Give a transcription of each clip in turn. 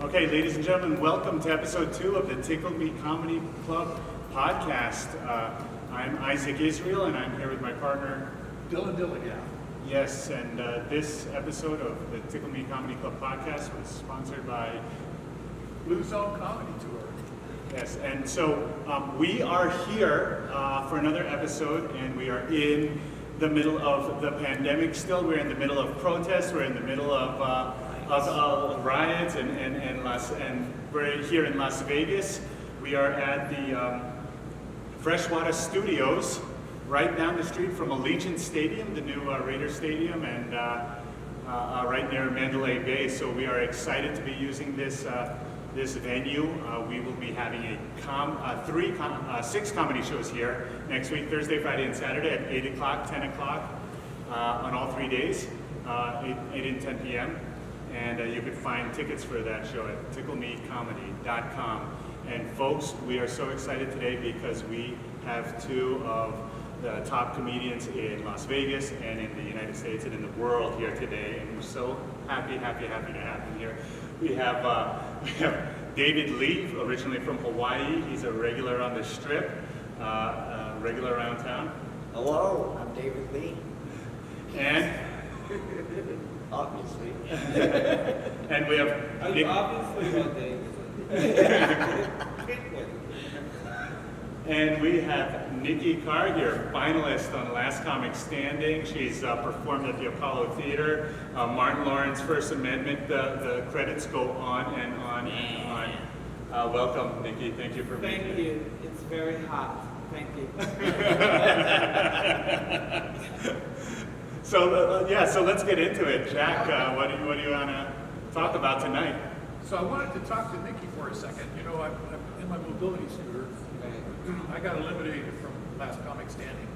Okay, ladies and gentlemen, welcome to episode 2 of the Tickle Comedy Club podcast. I'm Isaac Israel, and I'm here with my partner, Dillon Dilligaf. Yes, and this episode of the Tickle Me Comedy Club podcast was sponsored by Blue Zone Comedy Tour. Yes, and so we are here for another episode, and we are in the middle of the pandemic still. We're in the middle of protests. We're in the middle of riots, and we're here in Las Vegas. We are at the Fresh Wata Studios, right down the street from Allegiant Stadium, the new Raiders Stadium, and right near Mandalay Bay. So we are excited to be using this venue. We will be having six comedy shows here next week, Thursday, Friday, and Saturday at 8 o'clock, 10 o'clock on all 3 days, 8 and 10 p.m. And you can find tickets for that show at ticklemecomedy.com. And folks, we are so excited today because we have two of the top comedians in Las Vegas and in the United States and in the world here today. And we're so happy to have them here. We have David Lee, originally from Hawaii. He's a regular on the Strip, regular around town. Hello, I'm David Lee. And obviously. And we have obviously not David. And we have Nikki Carr here, finalist on Last Comic Standing. She's performed at the Apollo Theater, Martin Lawrence, First Amendment. The credits go on and on and on. Welcome, Nikki. Thank you for being here. Thank you. It's very hot. Thank you. So let's get into it. Jack, what do you want to talk about tonight? So I wanted to talk to Nikki for a second. You know, I'm in my mobility scooter. I got eliminated from Last Comic Standing.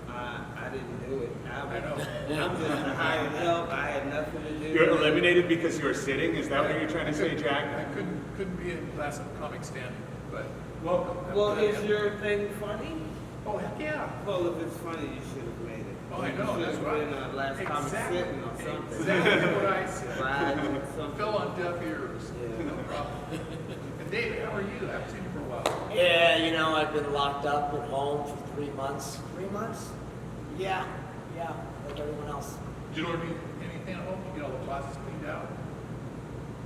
I didn't do it. I know. I'm just hired help. I had nothing to do. You're eliminated because you were sitting? Is that what you're trying to say, Jack? I couldn't be in Last Comic Standing, but welcome. Well, is your thing funny? Oh, heck yeah. Well, if it's funny, you should have made it. Oh, I know. That's right. Been Last Comic Sitting or something. Exactly what I said. Right, something. Fell on deaf ears. Yeah. No problem. And David, how are you? I haven't seen you for a while. Yeah, you know, I've been locked up at home for 3 months. 3 months? Yeah, like everyone else. Did you learn anything at home? You get all the closets cleaned out?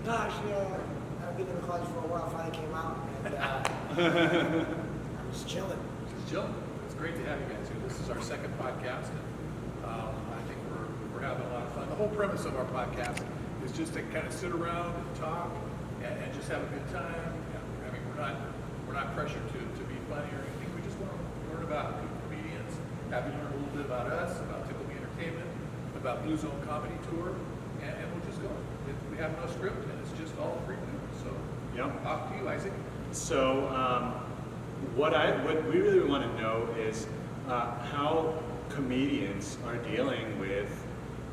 Gosh, yeah, I've been in the closet for a while, finally came out, and I'm just chilling. Just chilling. It's great to have you guys here. This is our second podcast, and I think we're having a lot of fun. The whole premise of our podcast is just to kind of sit around and talk and just have a good time. I mean, we're not pressured to be funny or anything. We just want to learn about good comedians, have you learn a little bit about us, about Tickle Me Entertainment, about Blue Zone Comedy Tour, and we'll just go. We have no script, and it's just all free movement. So, Yep. off to you, Isaac. So what we really want to know is how comedians are dealing with,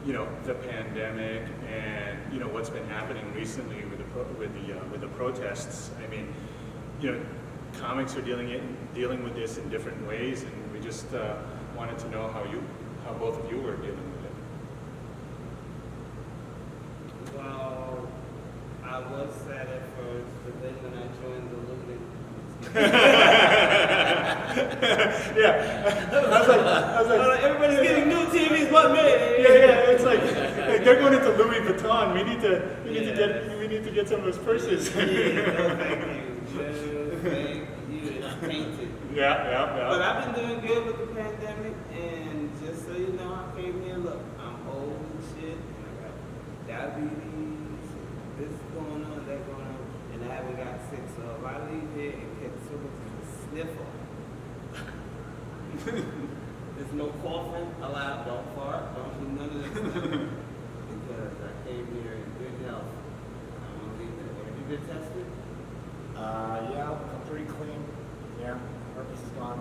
the pandemic and what's been happening recently with the protests. I mean, comics are dealing with this in different ways, and we just wanted to know how both of you were dealing with it. Well, I was sad at first, but then when I joined the looting. Yeah, I was like, everybody's getting new TVs but me. yeah. It's like they're going into Louis Vuitton. We need to get some of those purses. No, thank you. No, thank you. It's tainted. Yeah. But I've been doing good with the pandemic, and just so you know, I came here, look, I'm old and shit, and I got diabetes, this going on, that going on, and I haven't got sick, so if I leave here and get so much of a sniffle, there's no coughing allowed, don't fart, don't do none of that stuff, because I came here in good health. I won't leave it. Have you been tested? Yeah, I'm pretty clean. Yeah, herpes is gone.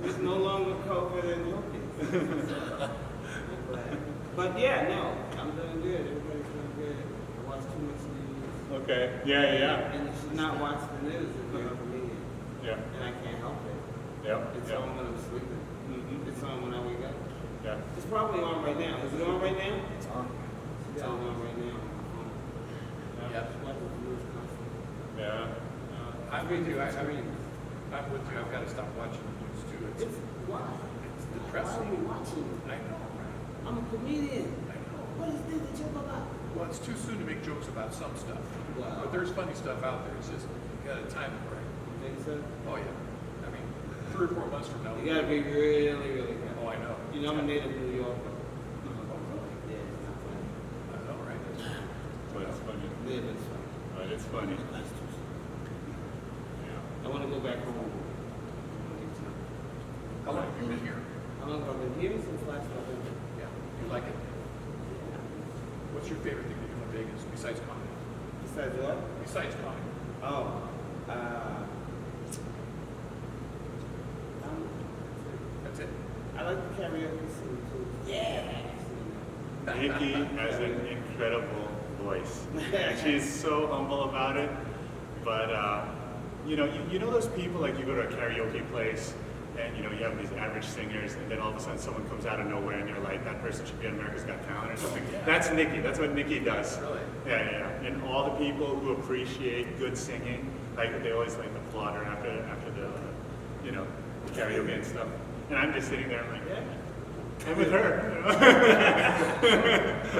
It's no longer COVID and herpes. But yeah, no, I'm doing good. Everybody's doing good. I watch too much news. Okay. Yeah. And you should not watch the news if you're a comedian. Yeah. And I can't help it. Yep. It's on when I'm sleeping. Mm-hmm. It's on when I wake up. Yeah. It's probably on right now. Is it on right now? It's on. It's on right now. Yeah. Watch the news constantly. Yeah. I'm with you. I'm with you. I've got to stop watching the news too. It's why? It's Why are depressing. we watching it? I know, right? I'm a comedian. I know. What is this that you're about? Well, it's too soon to make jokes about some stuff. Wow. But there's funny stuff out there. It's just, you got to time it right. You think so? Oh, yeah. I mean, 3 or 4 months from now. You gotta be really, really careful. Oh, I know. You know I'm a native New Yorker. Oh, really? Yeah, it's not funny. I know, right? But it's funny. Yeah, but it's funny. But it's funny. That's too soon. Yeah. I wanna go back home. How long have you been here? I've been here since last November. Yeah. You like it? What's your favorite thing to do in Vegas besides comedy? Besides what? Besides comedy. Oh, That's it. I like the karaoke scene too. Yeah. Nikki has an incredible voice. And she's so humble about it. But, you know those people, like you go to a karaoke place and, you have these average singers and then all of a sudden someone comes out of nowhere and you're like, that person should be on America's Got Talent or something. That's Nikki. That's what Nikki does. Really? Yeah. And all the people who appreciate good singing, like they always like applaud her after the, the karaoke and stuff. And I'm just sitting there like, yeah. I'm with her.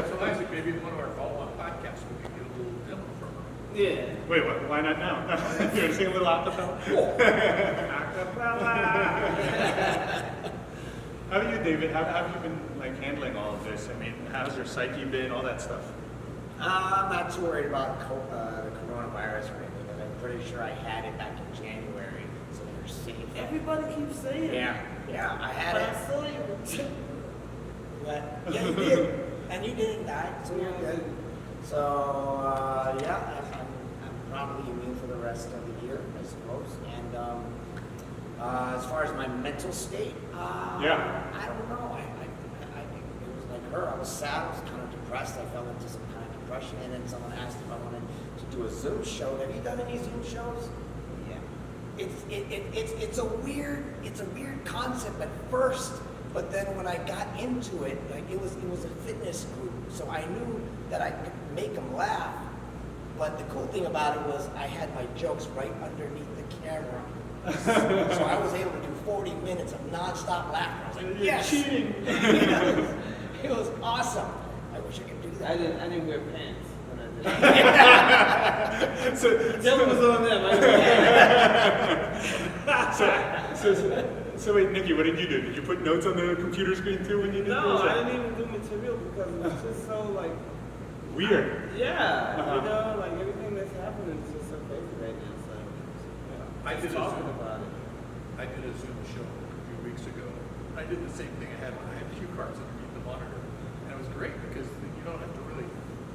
So Isaac, maybe in one of our follow-on podcasts, we could get a little demo from her. Yeah. Wait, what? Why not now? You're gonna sing a little acapella? How about you, David? How have you been like handling all of this? I mean, how's your psyche been? All that stuff. I'm not too worried about the coronavirus or anything, but I'm pretty sure I had it back in January, so you're safe. Everybody keeps saying it. Yeah, I had But it. I saw you. But yeah, you did, and you didn't die, so you're good. So yeah, I'm probably immune for the rest of the year, I suppose. And as far as my mental state, I don't know. I it was like her. I was sad. I was kind of depressed. I fell into some kind of depression, and then someone asked if I wanted to do a Zoom show. Have you done any Zoom shows? Yeah. It's a weird concept at first, but then when I got into it, like it was a fitness group, so I knew that I could make them laugh. But the cool thing about it was I had my jokes right underneath the camera, so I was able to do 40 minutes of nonstop laughter. I was like, You're yes, cheating. it was awesome. I wish I could do that. I didn't wear pants when I did it. So, Devil was on them. I didn't wear pants. so wait, Nikki, what did you do? Did you put notes on the computer screen too when you did No, this? I didn't even do material because it was just so like, Weird. yeah, Uh-huh. like everything that's happening is just so crazy right now. So, I did a talking Zoom. about it. I did a Zoom show a few weeks ago. I did the same thing. I had cue cards underneath the monitor, and it was great because you don't have to really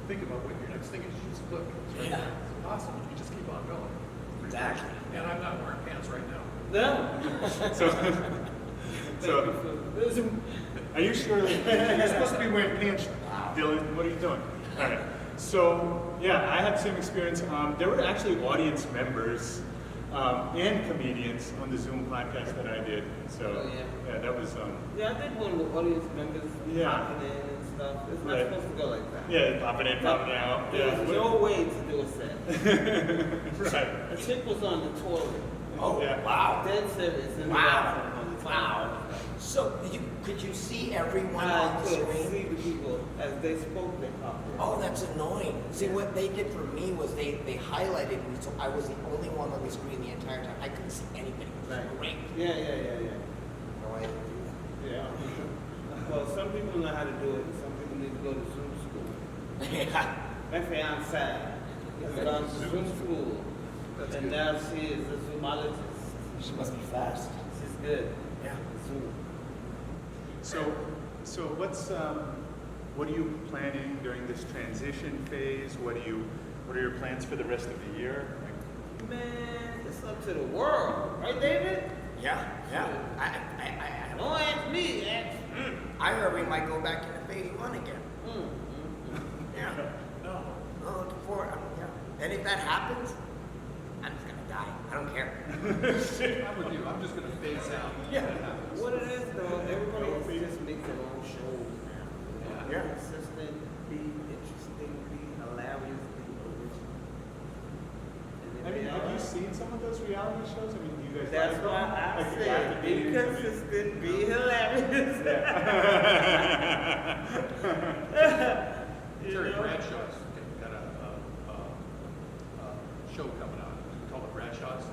think about what your next thing is. You just look. It's right Yeah. there. It's awesome. You just keep on going. Exactly. And I'm not wearing pants right now. No. So, Thank you for Zoom. are you sure you're supposed to be wearing pants, Dillon? What are you doing? All right. So, yeah, I had the same experience. There were actually audience members and comedians on the Zoom podcast that I did. So, Oh, yeah. that was, Yeah, I did one with audience members Yeah. popping in and stuff. It's not Right. supposed to go like that. yeah, popping in, popping out. There's Yeah. no way to do a set. Right. A chick was on the toilet. Oh, Yeah. wow. Dead serious. In the Wow. bathroom on the toilet. Wow. So could you see everyone I on the could screen? see the people as they spoke. They popped in. Oh, that's annoying. See, what they did for me was they highlighted me, so I was the only one on the screen the entire time. I couldn't see anybody. It was Right. great. Yeah. No, I didn't do that. Yeah. Well, some people know how to do it, and some people need to go to Zoom school. Yeah. My fiance has gone to Zoom school, That's and good. now she is a zoomologist. She must be fast. She's good. Yeah. Zoom. So what are you planning during this transition phase? What are your plans for the rest of the year? Man, it's up to the world, right, David? Yeah. Don't ask me, ask. I heard we might go back into phase 1 again. Yeah. No. I'm looking forward. Yeah. And if that happens, I'm just gonna die. I don't care. I'm with you. I'm just going to phase out. Yeah. when it happens. What it is though, everybody just makes their own shows now. Yeah. Yeah. Consistent, be interesting, be hilarious, be original. And I mean, then have you seen some of those reality shows? I mean, do you guys that's like why them? I Like, said, after be dating somebody- consistent, be hilarious. You Terry know? Bradshaw's got a show coming out. It's called The Bradshaws,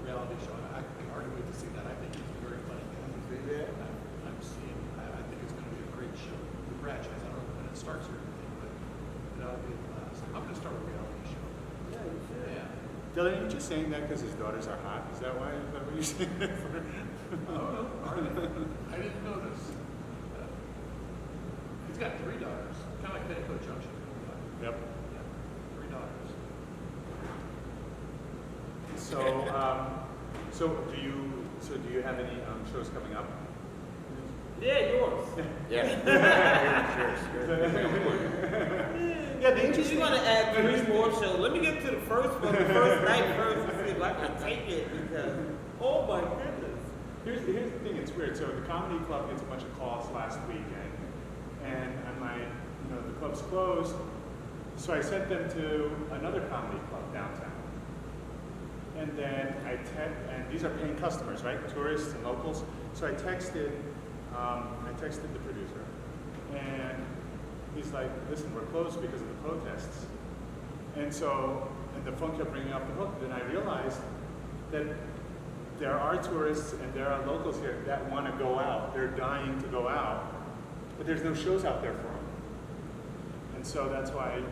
reality show. I can hardly wait to see that. I think he's a very funny guy. See that? I'm seeing. I think it's going to be a great show. The Bradshaws. I don't know when it starts or anything, but it ought to be a blast. I'm going to start a reality show. Yeah, you should. Yeah. Dylan, are you just saying that because his daughters are hot? Is that why? Is that what you're saying that for? Oh, are they? I didn't notice. He's got 3 daughters, kind of like Petticoat Junction. Yep. Yeah, 3 daughters. So do you have any shows coming up? Yeah, yours. Yeah. Cheers. Yeah, the You interesting. want to add 3 more shows? Let me get to the first one, the first night first, and see if I can take it because, oh my goodness. Here's the thing, it's weird. So the comedy club gets a bunch of calls last weekend, and I'm like, the club's closed. So I sent them to another comedy club downtown. And then and these are paying customers, right? Tourists and locals. So I texted the producer, and he's like, listen, we're closed because of the protests. And the phone kept ringing off the hook. Then I realized that there are tourists and there are locals here that want to go out. They're dying to go out, but there's no shows out there for them. And so that's why,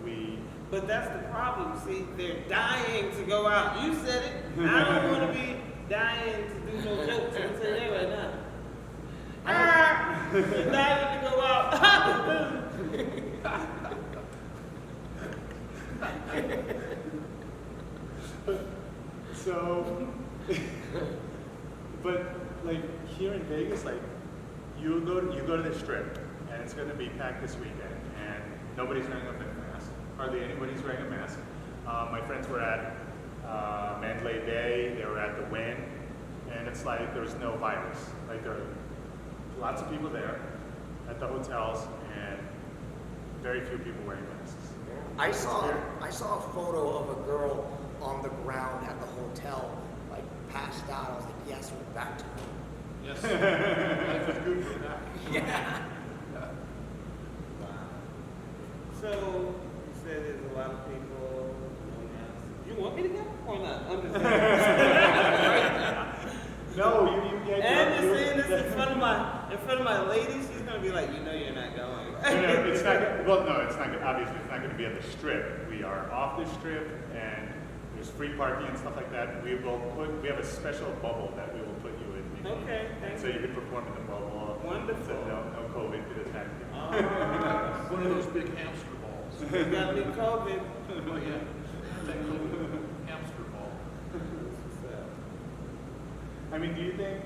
we. But that's the problem. See, they're dying to go out. You said it. I don't want to be dying to do no jokes. I'm gonna say that right now. They're dying to go out. So, but like here in Vegas, like you go to the Strip, and it's going to be packed this weekend, and nobody's wearing a mask. Hardly anybody's wearing a mask. My friends were at Mandalay Bay. They were at the Wynn, and it's like there's no virus. Like there are lots of people there at the hotels, and very few people wearing masks. I saw a photo of a girl on the ground at the hotel, like passed out. I was like, yes, we're back to normal. Yes. Life is good for that. Yeah. So you said there's a lot of people. You want me to go or not? I'm just saying. No, you get. And you're saying this in front of my lady. She's gonna be like, you're not going. It's not. Well, no, it's not. Obviously, it's not going to be at the Strip. We are off the Strip, and there's free parking and stuff like that. We have a special bubble that we will put you in. Okay, And thank so you can perform in the bubble. Wonderful. So no COVID could attack you. One of those big hamster balls. You got me COVID. Oh, yeah. That little hamster ball. I mean, do you think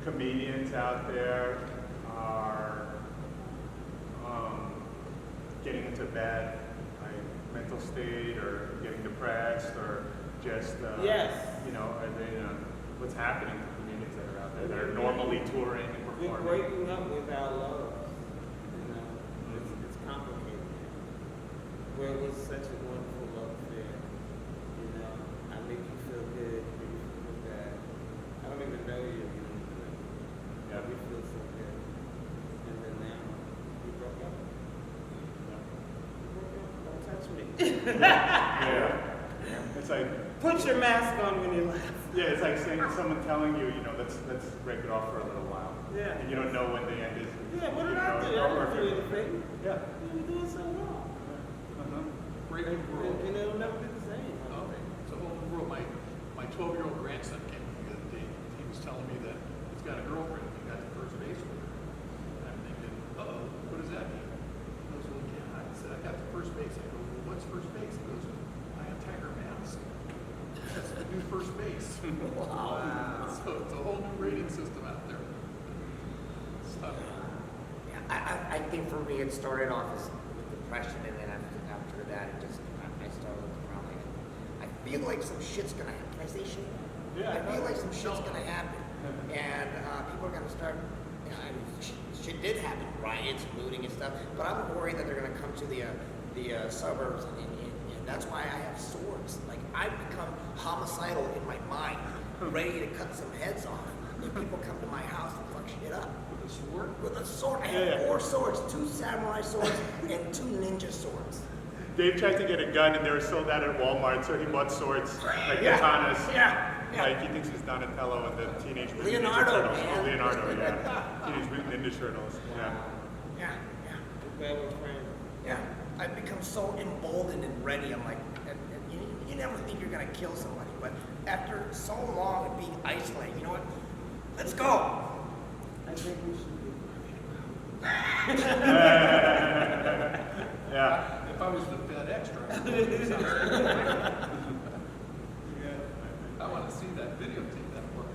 comedians out there are getting into bad mental state, or getting depressed, or just Yes. are they what's happening to comedians that are out there that are normally touring and We're performing? breaking up with our love. It's complicated. Where it was such a wonderful love affair. I make you feel good, make you feel bad. I don't even know you. Yeah. We feel so good. And then now, we broke up. Don't touch me. Yeah. It's like. Put your mask on when you laugh. Yeah, it's like someone telling you, let's break it off for a little while. Yeah. And you don't know when the end is. Yeah, what did I do? I didn't do anything. Yeah. You were doing so wrong. Break the world. And it'll never be the same. Oh, it's a whole new world. My 12-year-old grandson came to me the other day. He was telling me that he's got a girlfriend. He got to first base with her. And I'm thinking, what does that mean? He goes, well, yeah. I said, I got to first base. I go, well, what's first base? He goes, I have Tiger Mask. That's the new first base. Wow. So it's a whole new rating system out there. So, I think for me it started off as with depression, and then after that I started with feel like some shit's gonna happen. Can I say shit? Yeah. I feel like some shit's gonna happen, and people are gonna start. I mean, shit did happen, riots, looting, and stuff. But I'm worried that they're gonna come to the suburbs, and that's why I have swords. Like I've become homicidal in my mind, ready to cut some heads off. If people come to my house and fuck shit up. With a sword? With a sword, I have 4 swords, 2 samurai swords, and 2 ninja swords. Dave tried to get a gun and they were sold out at Walmart, so he bought swords, like katanas. Yeah. Like he thinks he's Donatello and the Teenage Mutant Leonardo, Ninja Turtles. man. Oh, Leonardo, yeah. Teenage Mutant Ninja Turtles. Yeah. Yeah. Yeah. I've become so emboldened and ready. I'm like, and you never think you're gonna kill somebody, but after so long of being isolated, you know what? Let's go. I think we should be. Yeah. If I was the Fed extra, I want to see that videotape that work.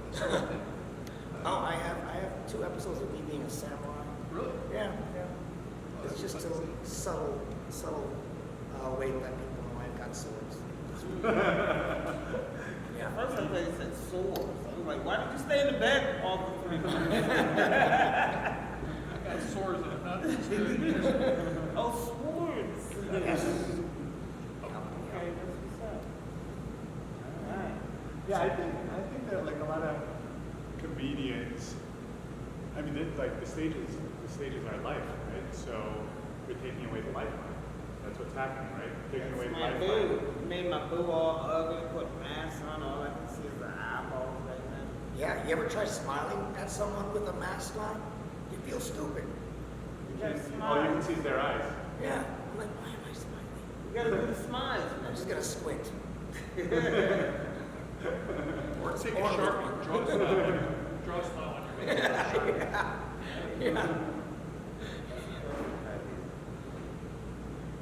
Oh, I have 2 episodes of me being a samurai. Really? Yeah. Oh, It's that's just a fun to see. subtle way to let people know I've got swords. Yeah, first I thought you said swords. I was like, why did you stay in the back all the 3 months? I got swords and I'm not. Oh, swords. Yes. Okay, that's what's up. Alright. Yeah, I think that like a lot of comedians, I mean, like the stages are life, right? So we're taking away the lifeline. That's what's happening, right? Taking away the My lifeline. boo. Made my boo all ugly, put masks on, all I can see is the eyeballs right now. Yeah, you ever try smiling at someone with a mask on? You feel stupid. You gotta All you smile. can see is their eyes. Yeah. I'm like, why am I smiling? You gotta do the smiles, I'm man. just gonna squint. Or take a sharp, draw a smile. Draw a smile on your face. Yeah.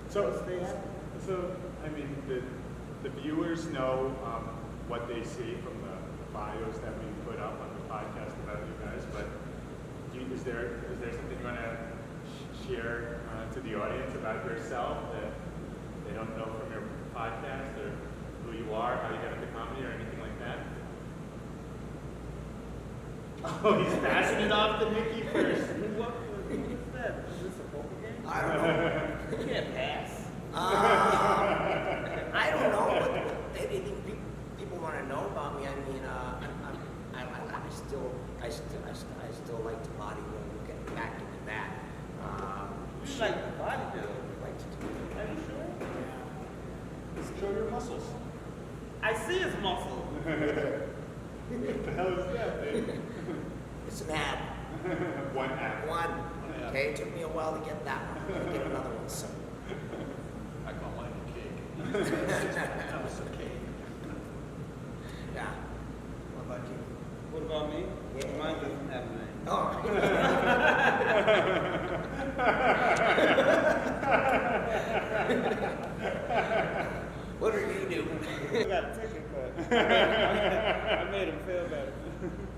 So, I mean, the viewers know what they see from the bios that we put up on the podcast about you guys, but is there something you want to share to the audience about yourself that they don't know from your podcast, or who you are, how you got into comedy, or anything like that? Oh, he's passing it off to Nikki first. What is that? Is this a poker game? I don't know. You can't pass. I don't know. But anything people want to know about me? I mean, I still like to bodybuild. We're getting back into that. You like the bodybuilder. I like to do it. Are you sure? Show your muscles. I see his muscle. What the hell is that, dude? It's an ab. One app. One. Okay, it took me a while to get that one. I'm gonna get another one soon. I call mine a cake. House of cake. Yeah. What about you? What about me? Yeah. Mine doesn't have a name. Oh. What are you doing? I got a ticket cut. I made him feel better.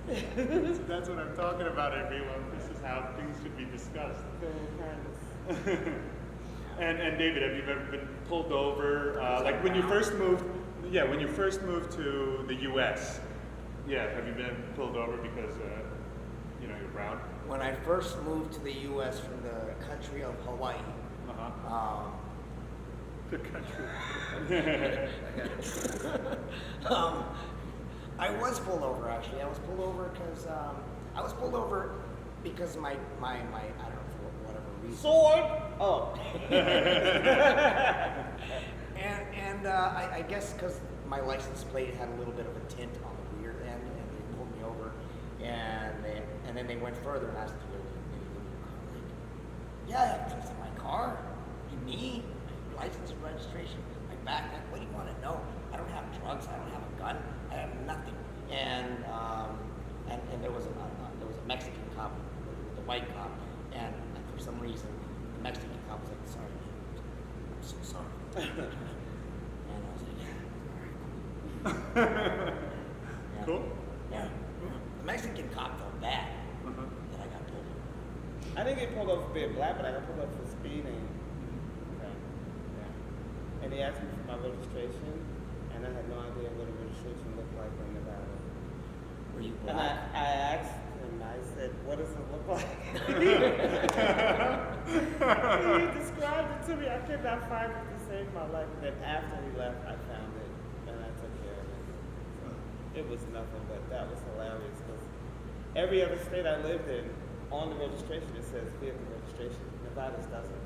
So that's what I'm talking about, everyone. This is how things should be discussed. And David, have you ever been pulled over? Like when you first moved, when you first moved to the U.S. Yeah, have you been pulled over because you're brown? When I first moved to the U.S. from the country of Hawaii, The country. I was pulled over actually. I was pulled over because my I don't know for whatever reason. Sword up. And I guess because my license plate had a little bit of a tint on the rear end, and they pulled me over, and then they went further and asked me, "Anything in your car?" Like, yeah, I have things in my car. You need my license and registration, my backpack. What do you want to know? I don't have drugs. I don't have a gun. I have nothing. And there was a Mexican cop with the white cop, and for some reason the Mexican cop was like, "Sorry, man. I'm so sorry." And I was like, "Yeah, all right, cool." Cool. Yeah. The Mexican cop felt bad that I got pulled over. I didn't get pulled over for being black, but I got pulled over for speeding. Okay. Yeah. And he asked me for my registration, and I had no idea what a registration looked like in Nevada. Were you And black? I asked him, I said, what does it look like? He described it to me. I could not find it to save my life. And then after he left, I found it, and I took care of it. So it was nothing, but that was hilarious because every other state I lived in, on the registration, it says vehicle registration. Nevada's doesn't.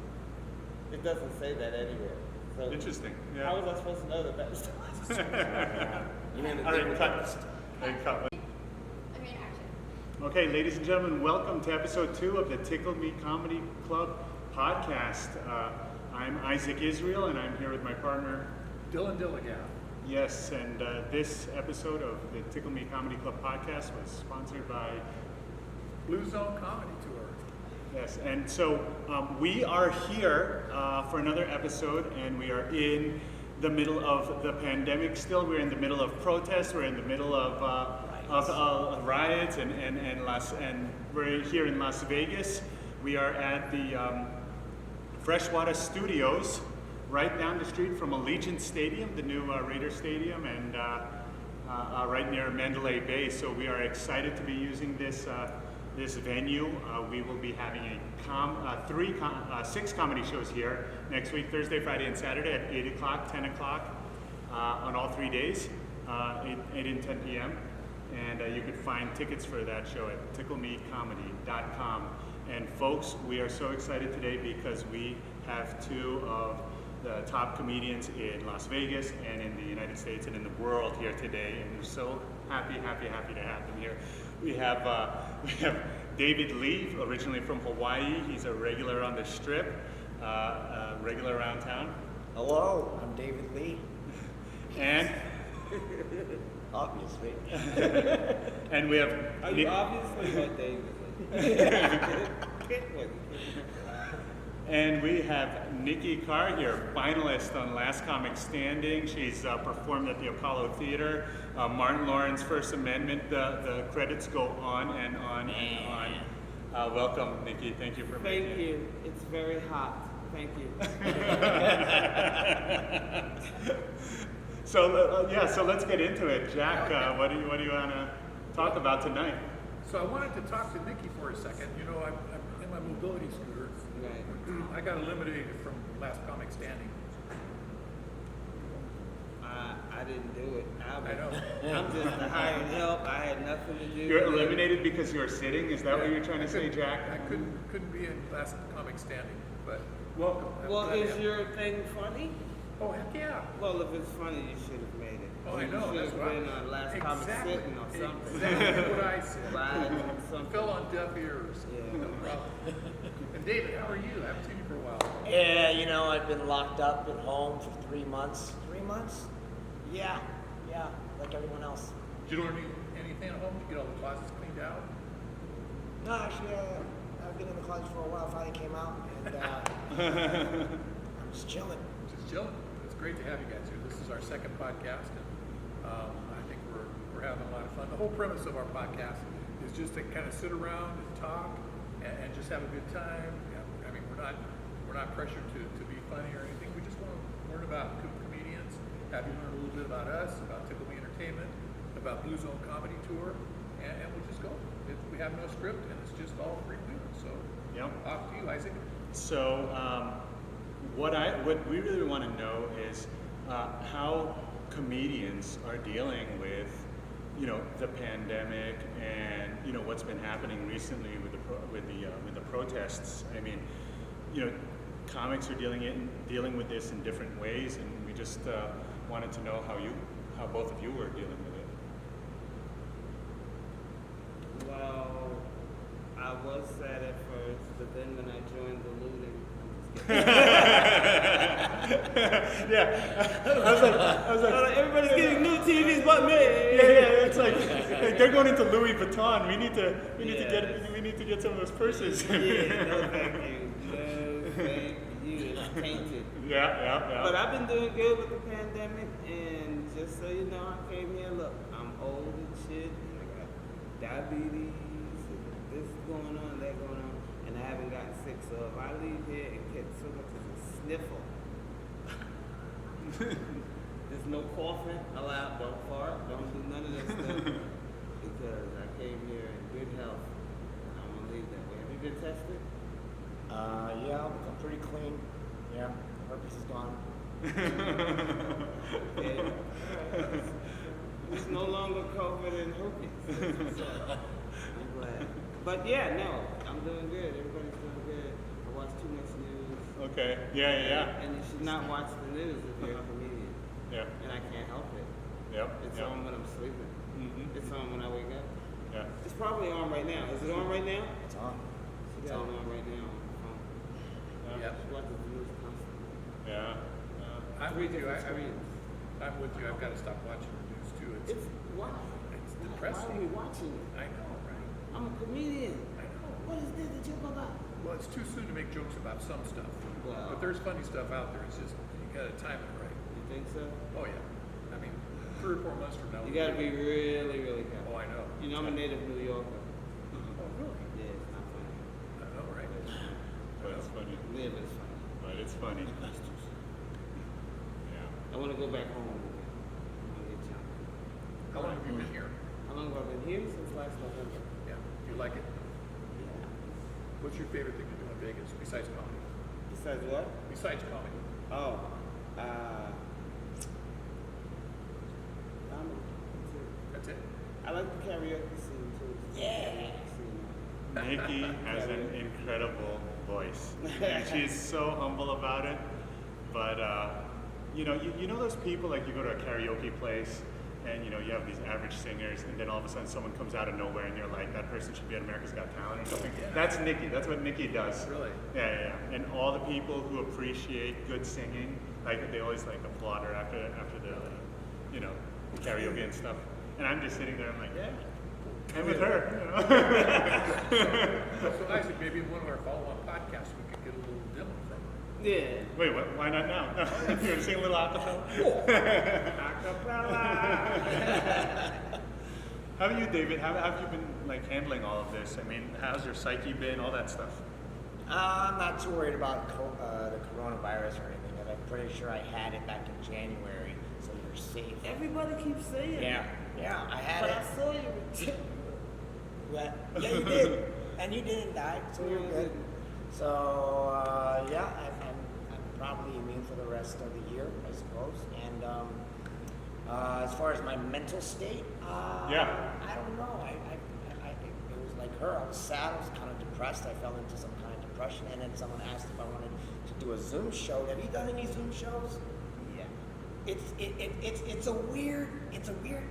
It doesn't say that anywhere. So Interesting. Yeah. how was I supposed to know that that was the registration? You mean the All right, big cut. Hey, cut. I mean, action. Okay, ladies and gentlemen, welcome to episode 2 of the Tickle Me Comedy Club podcast. I'm Isaac Israel, and I'm here with my partner. Dillon Dilligaf. Yes, and this episode of the Tickle Me Comedy Club podcast was sponsored by. Blue Zone Comedy Tour. Yes, and so we are here for another episode, and we are in the middle of the pandemic still. We're in the middle of protests. We're in the middle of riots, and we're here in Las Vegas. We are at the Fresh Wata Studios, right down the street from Allegiant Stadium, the new Raider Stadium, and right near Mandalay Bay. So we are excited to be using this venue. We will be having six comedy shows here next week, Thursday, Friday, and Saturday at 8 o'clock, 10 o'clock on all 3 days, 8 and 10 p.m. And you could find tickets for that show at ticklemecomedy.com. And folks, we are so excited today because we have two of the top comedians in Las Vegas and in the United States and in the world here today. And we're so happy to have them here. We have David Lee, originally from Hawaii. He's a regular on the Strip, regular around town. Hello, I'm David Lee. And Obviously. and we have Are you obviously or David? and we have Nikki Carr here, finalist on Last Comic Standing. She's performed at the Apollo Theater, Martin Lawrence, First Amendment. The credits go on and on and on. Welcome, Nikki. Thank you for making Thank it. you. It's very hot. Thank you. So let's get into it. Jack, what do you want to talk about tonight? So I wanted to talk to Nikki for a second. You know, I'm in my mobility scooter. Right. I got eliminated from Last Comic Standing. I didn't do it. I know. I'm just a hired help. I had nothing to do. You're with it. eliminated because you're sitting? Is that what you're trying to say, Jack? I couldn't be in Last Comic Standing, but welcome. I'm Well, glad to is have- your thing funny? Oh, heck yeah. Well, if it's funny, you should have made it. Oh, I know. You should That's have what been on Last Comic exactly, Sitting or something. Exactly what I said. Right, something. Fell on deaf ears. Yeah. No problem. And David, how are you? I haven't seen you for a while. Yeah, you know, I've been locked up at home for 3 months. 3 months? Yeah, like everyone else. Did you learn anything at home to get all the closets cleaned out? No, actually, I've been in the closet for a while. Finally came out, and I'm just chilling. Just chilling. It's great to have you guys here. This is our second podcast, and I think we're having a lot of fun. The whole premise of our podcast is just to kind of sit around and talk and just have a good time. Yeah, I mean, we're not pressured to be funny or anything. We just want to learn about comedians, have you learn a little bit about us, about Tickle Me Entertainment, about Blue Zone Comedy Tour, and we'll just go. We have no script, and it's just all free will. So, Yep. off to you, Isaac. So what we really want to know is how comedians are dealing with, you know, the pandemic and, you know, what's been happening recently with the protests. I mean, you know, comics are dealing with this in different ways, and we just wanted to know how both of you were dealing with it. Well, I was sad at first, but then when I joined the looting, Yeah, I was like, everybody's getting new TVs but me. yeah, it's like they're going into Louis Vuitton. We need to get some of those purses. Yeah, no thank you. No thank you. It's tainted. Yeah. But I've been doing good with the pandemic, and just so you know, I came here, look, I'm old and shit, and I got diabetes, and this is going on, that going on, and I haven't gotten sick, so if I leave here and get so much as a sniffle, There's no coughing allowed. Don't fart. Don't do none of that stuff because I came here in good health. And I'm gonna leave that way. Have you been tested? Yeah, I'm pretty clean. Yeah, herpes is gone. Yeah. It's no longer COVID and herpes. So, I'm glad. But yeah, no, I'm doing good. Everybody's doing good. I watch too much news. Okay. Yeah. And you should not watch the news if you're a comedian. Yeah. And I can't help it. Yep. It's yep. on when I'm sleeping. Mhm. It's on when I wake up. Yeah. It's probably on right now. Is it on right now? It's on. She got it on right now on the phone. Yeah. Yep. She watches the news constantly. Yeah. I'm with you. Screens. I'm with you. I've got to stop watching the news too. It's why? It's Why are depressing. we watching it? I know, right? I'm a comedian. I know. What is this that you're about? Well, it's too soon to make jokes about some stuff. Wow. But there's funny stuff out there. It's just you got to time it right. You think so? Oh yeah. I mean, 3 or 4 months from now. You gotta be really, really careful. Oh, I know. You know, I'm a native New Yorker. Oh, really? Yeah, it's not funny. I know, right? But it's funny. Yeah, but it's funny. But it's funny. Yeah. I want to go back home. I want to get jumped. How long have you been here? How long have I been here? Since last November. Yeah. You like it? Yeah. What's your favorite thing to do in Vegas besides comedy? Besides what? Besides comedy. Oh, comedy. That's it. I like the karaoke scene too. Yeah. Nikki has an incredible voice. And she's so humble about it. But you know those people, like you go to a karaoke place and you have these average singers and then all of a sudden someone comes out of nowhere and you're like, that person should be on America's Got Talent or something. Yeah. That's Nikki. That's what Nikki does. Really? Yeah. And all the people who appreciate good singing, like they always like applaud her after the karaoke and stuff. And I'm just sitting there, I'm like, yeah. And with her, So Isaac, maybe in one of our follow-on podcasts we could get a little Dillon from her. Yeah. Wait, what? Why not now? You want to sing a little acapella? How about you, David? How have you been like handling all of this? I mean, how's your psyche been? All that stuff. I'm not too worried about the coronavirus or anything. I'm pretty sure I had it back in January, so you're safe. Everybody keeps saying it. Yeah, I had But it. I saw you. What? Yeah, you did, and you didn't die, so you're good. So yeah, I'm probably immune for the rest of the year, I suppose. And as far as my mental state, I don't know. It was like her. I was sad. I was kind of depressed. I fell into some kind of depression. And then someone asked if I wanted to do a Zoom show. Have you done any Zoom shows? Yeah. It's a weird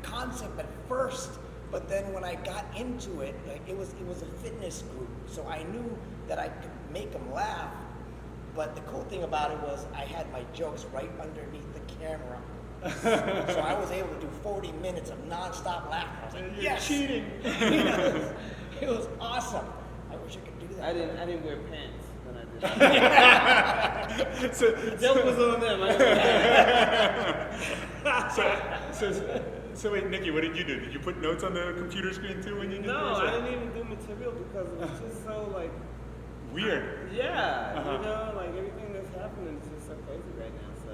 concept at first, but then when I got into it, like it was a fitness group, so I knew that I could make them laugh. But the cool thing about it was I had my jokes right underneath the camera, so I was able to do 40 minutes of nonstop laughing. I was like, You're yes, cheating. it was awesome. I wish I could do that. I didn't wear pants when I did it. The joke was on them. So wait, Nikki, what did you do? Did you put notes on the computer screen too when you did No, yours? I didn't even do material because it was just so like Weird. yeah, Uh-huh. you know, like everything that's happening is just so crazy right now. So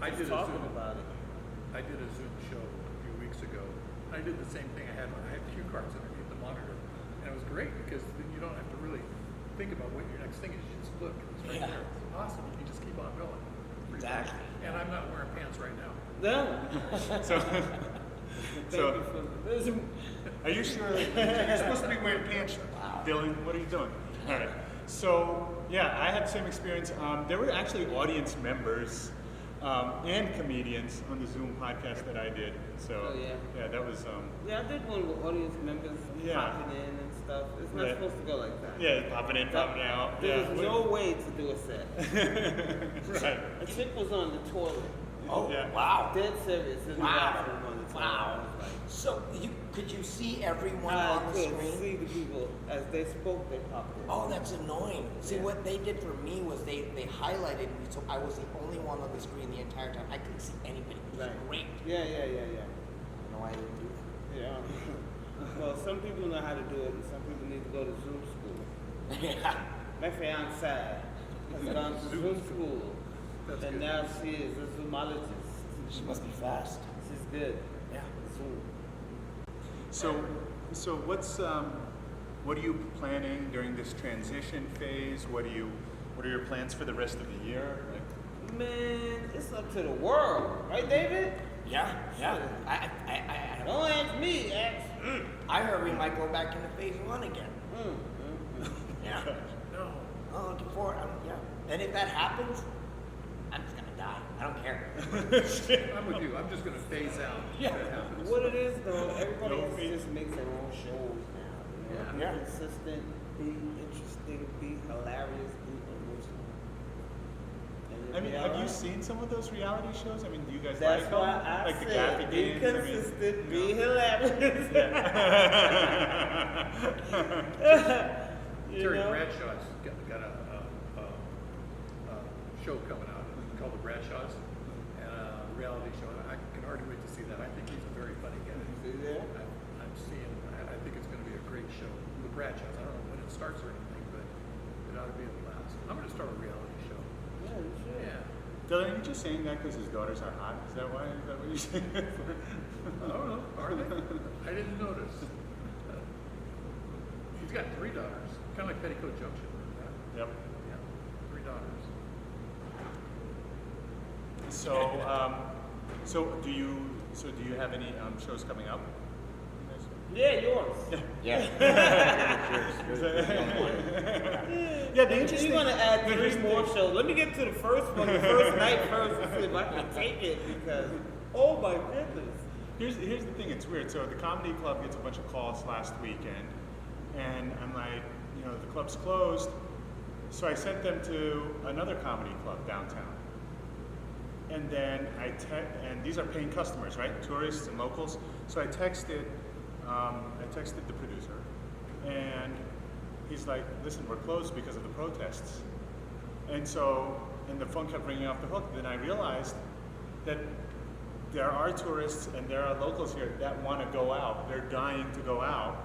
I just did a talking Zoom. about it. I did a Zoom show a few weeks ago. I did the same thing. I had cue cards underneath the monitor, and it was great because then you don't have to really think about what your next thing is. You just look. It's right Yeah. there. It's awesome. You can just keep on going. Exactly. And I'm not wearing pants right now. No. So, Thank you for the are you sure you're supposed to be wearing pants? Dillon, what are you doing? All right. So, yeah, I had the same experience. There were actually audience members and comedians on the Zoom podcast that I did. So, Oh, yeah. that was, Yeah, I did one with audience members Yeah. popping in and stuff. It's not Right. supposed to go like that. yeah, popping in, popping out. There Yeah. was no way to do a set. Right. A chick was on the toilet. Oh, Yeah. wow. Dead serious in the Wow. bathroom on the toilet. Wow. I was like, So could you see everyone I on the could screen? see the people as they spoke, they popped in. Oh, that's annoying. See, Yeah. what they did for me was they highlighted me, so I was the only one on the screen the entire time. I couldn't see anybody. It was Right. great. Yeah. I don't know why I didn't do that. Yeah. Well, some people know how to do it, and some people need to go to Zoom school. Yeah. My fiance has gone to Zoom school, That's and good. now she is a zoomologist. She must be fast. She's good. Yeah. So what are you planning during this transition phase? What are your plans for the rest of the year? Like, Man, it's up to the world, right, David? Yeah. I Don't ask me, ask. I heard we might go back into phase 1 again. Yeah. No. Oh, looking forward. Yeah. And if that happens, I'm just gonna die. I don't care. I'm with you. I'm just going to phase out. Yeah. If that happens. What it is though, everybody No has to feet. just make their own shows now. You know? Yeah. Be consistent, be interesting, be hilarious, be emotional. And it'll I mean, be have all you right. seen some of those reality shows? I mean, do you guys That's like them? why I Like the said, Gaffy be Games? I mean, consistent, you be know. hilarious. You Terry know? Bradshaw's got a show coming out called The Bradshaws, and a reality show. I can hardly wait to see that. I think he's a very funny guy. See there? I'm seeing. I think it's going to be a great show. The Bradshaws. I don't know when it starts or anything, but it ought to be a blast. I'm going to start a reality show. Yeah, you should. Yeah. Dylan, are you just saying that because his daughters are hot? Is that why? Is that what you're saying? I don't know. Are they? I didn't notice. He's got 3 daughters, kind of like Petticoat Junction. Right? Yep. Yeah, 3 daughters. So do you have any shows coming up? Yeah, yours. Yeah. Yeah, the interesting. You're gonna add 3 more shows. Let me get to the first one, the first night first, and see if I can take it because, oh my goodness. Here's the thing. It's weird. So the comedy club gets a bunch of calls last weekend, and I'm like, the club's closed. So I sent them to another comedy club downtown. And then and these are paying customers, right? Tourists and locals. So I texted the producer, and he's like, "Listen, we're closed because of the protests." And the phone kept ringing off the hook. Then I realized that there are tourists and there are locals here that want to go out. They're dying to go out,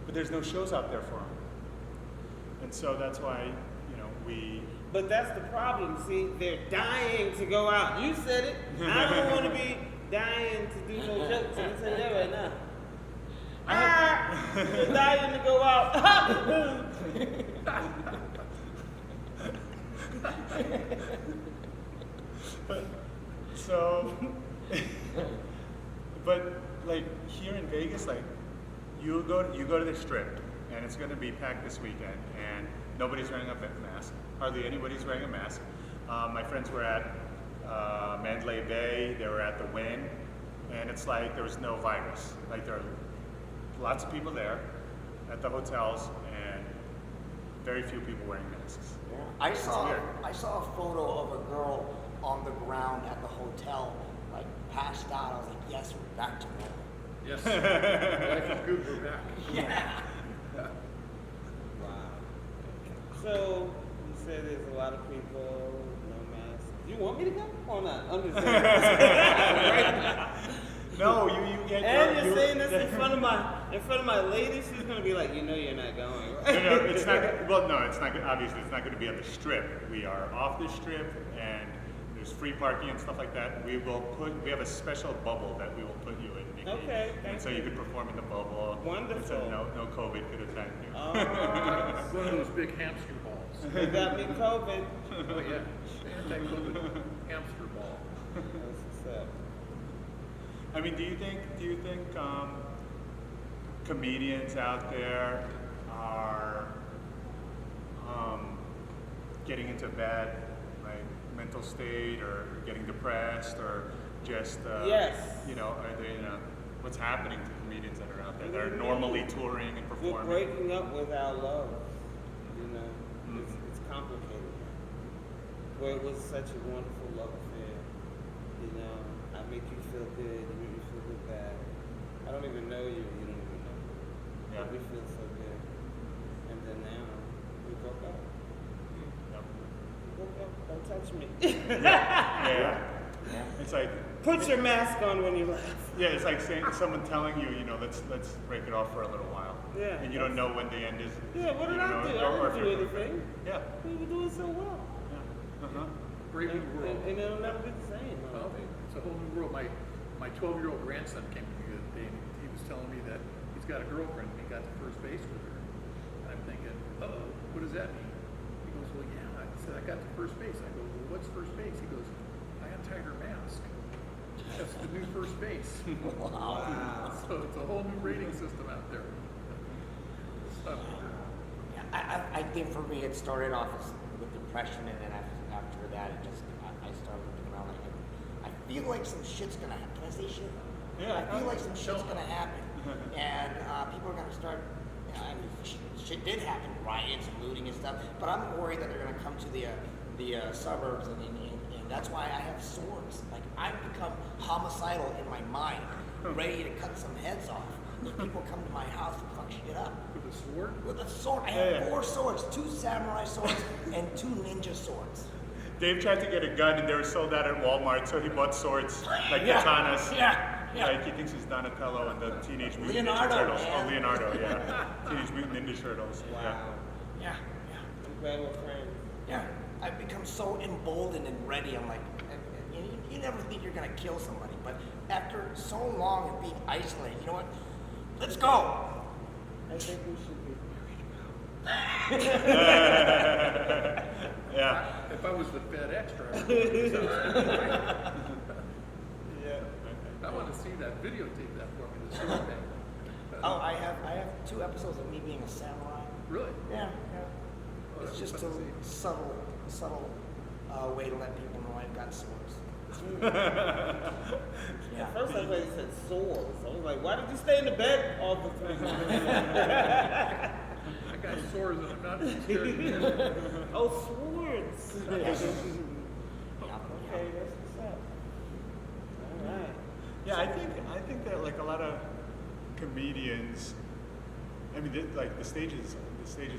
but there's no shows out there for them. And so that's why, we. But that's the problem. See, they're dying to go out. You said it. I don't want to be dying to do no jokes. I'm saying that right now. You're dying to go out. But like here in Vegas, like you go to the Strip, and it's going to be packed this weekend, and nobody's wearing a mask. Hardly anybody's wearing a mask. My friends were at Mandalay Bay. They were at the Wynn, and it's like there was no virus. Like there are lots of people there at the hotels, and very few people wearing masks. Yeah. I saw weird. a photo of a girl on the ground at the hotel, like passed out. I was like, yes, we're back to normal. Yes. Life is good. We're back. Yeah. Wow. So you said there's a lot of people, no masks. You want me to go or not? I'm just saying. No, you get. And you're saying this in front of my lady. She's gonna be like, you're not going. Right? No, it's not. Well, no, it's not. Obviously, it's not going to be on the Strip. We are off the Strip, and there's free parking and stuff like that. We have a special bubble that we will put you in, Nikki. Okay, And thank so you can perform in the bubble. Wonderful. So no COVID could attend you. One of those big hamster balls. They got me COVID. Oh yeah, anti-COVID hamster ball. That's what's up. I mean, do you think comedians out there are getting into bad mental state, or getting depressed, or just Yes. are they what's happening to comedians that are out there that are normally touring and We're performing? breaking up with our love. It's complicated. Where it was such a wonderful love affair. I make you feel good, you make me feel good bad. I don't even know you, you don't even know me. Yeah. But we feel so good. And then now, we broke up. Yep. We broke up. Don't touch me. Yeah. It's like Put your mask on when you laugh. yeah, it's like someone telling you, let's break it off for a little while. Yeah. And you don't know when the end is. Yeah, what did you I know, do? or I if didn't do you're- anything. Yeah. We were doing so well. Yeah. Uh-huh. Brave new world. And it'll never be the same. I Well, don't think. it's a whole new world. my 12-year-old grandson came to me the other day, and he was telling me that he's got a girlfriend and he got to first base with her. I'm thinking, uh-oh, what does that mean? He goes, well, yeah. He said, I got to first base. I go, well, what's first base? He goes, I untied her mask. That's the new first base. Wow. So it's a whole new rating system out there. So, I think for me it started off as with depression, and then after that it just I started looking around like I feel like some shit's gonna happen. Can I say shit? Yeah. I feel like some shit's gonna happen, and people are gonna start. You know, I mean, shit did happen, riots and looting and stuff. But I'm worried that they're gonna come to the suburbs, and that's why I have swords. Like I've become homicidal in my mind, ready to cut some heads off. If people come to my house and fuck shit up. with a sword? With a sword. I have 4 swords, 2 samurai swords and 2 ninja swords. Dave tried to get a gun and they were sold out at Walmart, so he bought swords like katanas. Yeah. Like he thinks he's Donatello and the Teenage Mutant Leonardo, Ninja Turtles. man. Oh, Leonardo, yeah. Teenage Mutant Ninja Turtles. Wow. Yeah. I'm glad we're friends. Yeah. I've become so emboldened and ready. I'm like, you never think you're gonna kill somebody, but after so long of being isolated, you know what? Let's go. I think we should be Yeah. If I was the FedEx driver, Yeah. I want to see that, videotape that for me, the sword thing. Oh, I have 2 episodes of me being a samurai. Really? Yeah. Oh, It's that'd be just a fun to see. subtle way to let people know I've got swords. At first I thought you said swords. I was like, why did you stay in the bed all the time? I got swords and I'm not scared. Oh, swords. Yes. Okay, that's what's up. All right. Yeah, I think that like a lot of comedians, I mean, like the stage is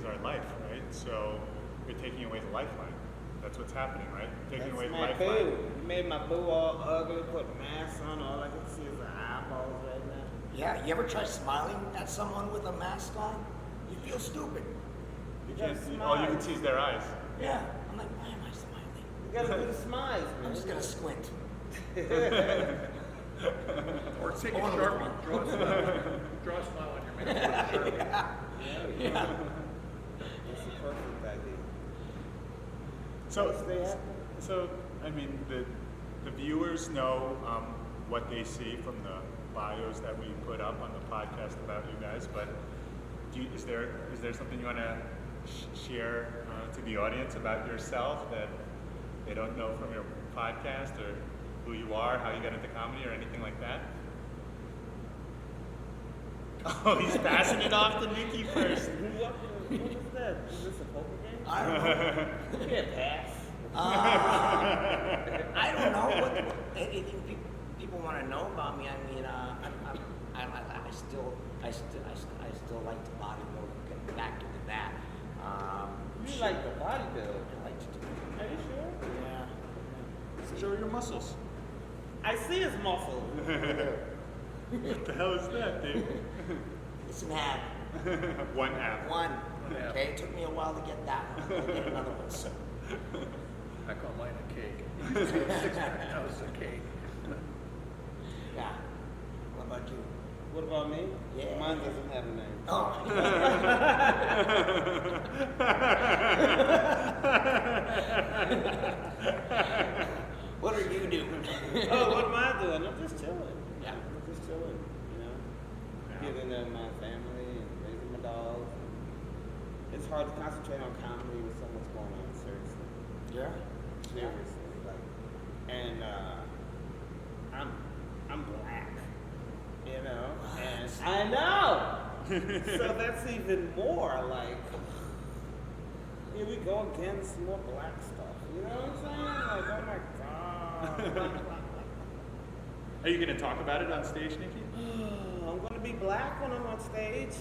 our life, right? So you're taking away the lifeline. That's what's happening, right? Taking That's away the my lifeline. boo. You made my boo all ugly, put masks on, all I can see is the eyeballs right now. Yeah, you ever try smiling at someone with a mask on? You feel stupid. You gotta can't see, smile. all you can see is their eyes. Yeah. I'm like, why am I smiling? You gotta do the smiles, man. I'm just gonna squint. Or take a Sharpie, draw a smile on your man with a Sharpie. Yeah. That's a perfect idea. So, I mean, the viewers know what they see from the bios that we put up on the podcast about you guys. But is there something you want to share to the audience about yourself that they don't know from your podcast, or who you are, how you got into comedy, or anything like that? Oh, he's passing it off to Nikki first. What is that? Is this a poker game? I don't know. You can't pass. I don't know what anything people want to know about me. I mean, I still like to bodybuild. Getting back into that. You like the bodybuild. I like to do. Are you sure? Yeah. Show your muscles. I see his muscle. What the hell is that, dude? It's an ab. One app. One. ab. Okay, it took me a while to get that one. I'll get another one soon. I call mine a cake. It used to be a 6-pack, now it's a cake. Yeah. What about you? What about me? Yeah. Mine doesn't have a name. Oh. What are you doing? Oh, what am I doing? I'm just chilling. Yeah. I'm just chilling, you know? Getting to my family and raising my dogs. It's hard to concentrate on comedy with so much going on, seriously. Yeah. Seriously. Like, and I'm black, you know? And I know! So that's even more like, here we go again, some more black stuff. You know what I'm saying? Like, oh my God. Are you going to talk about it on stage, Nikki? I'm gonna be black when I'm on stage.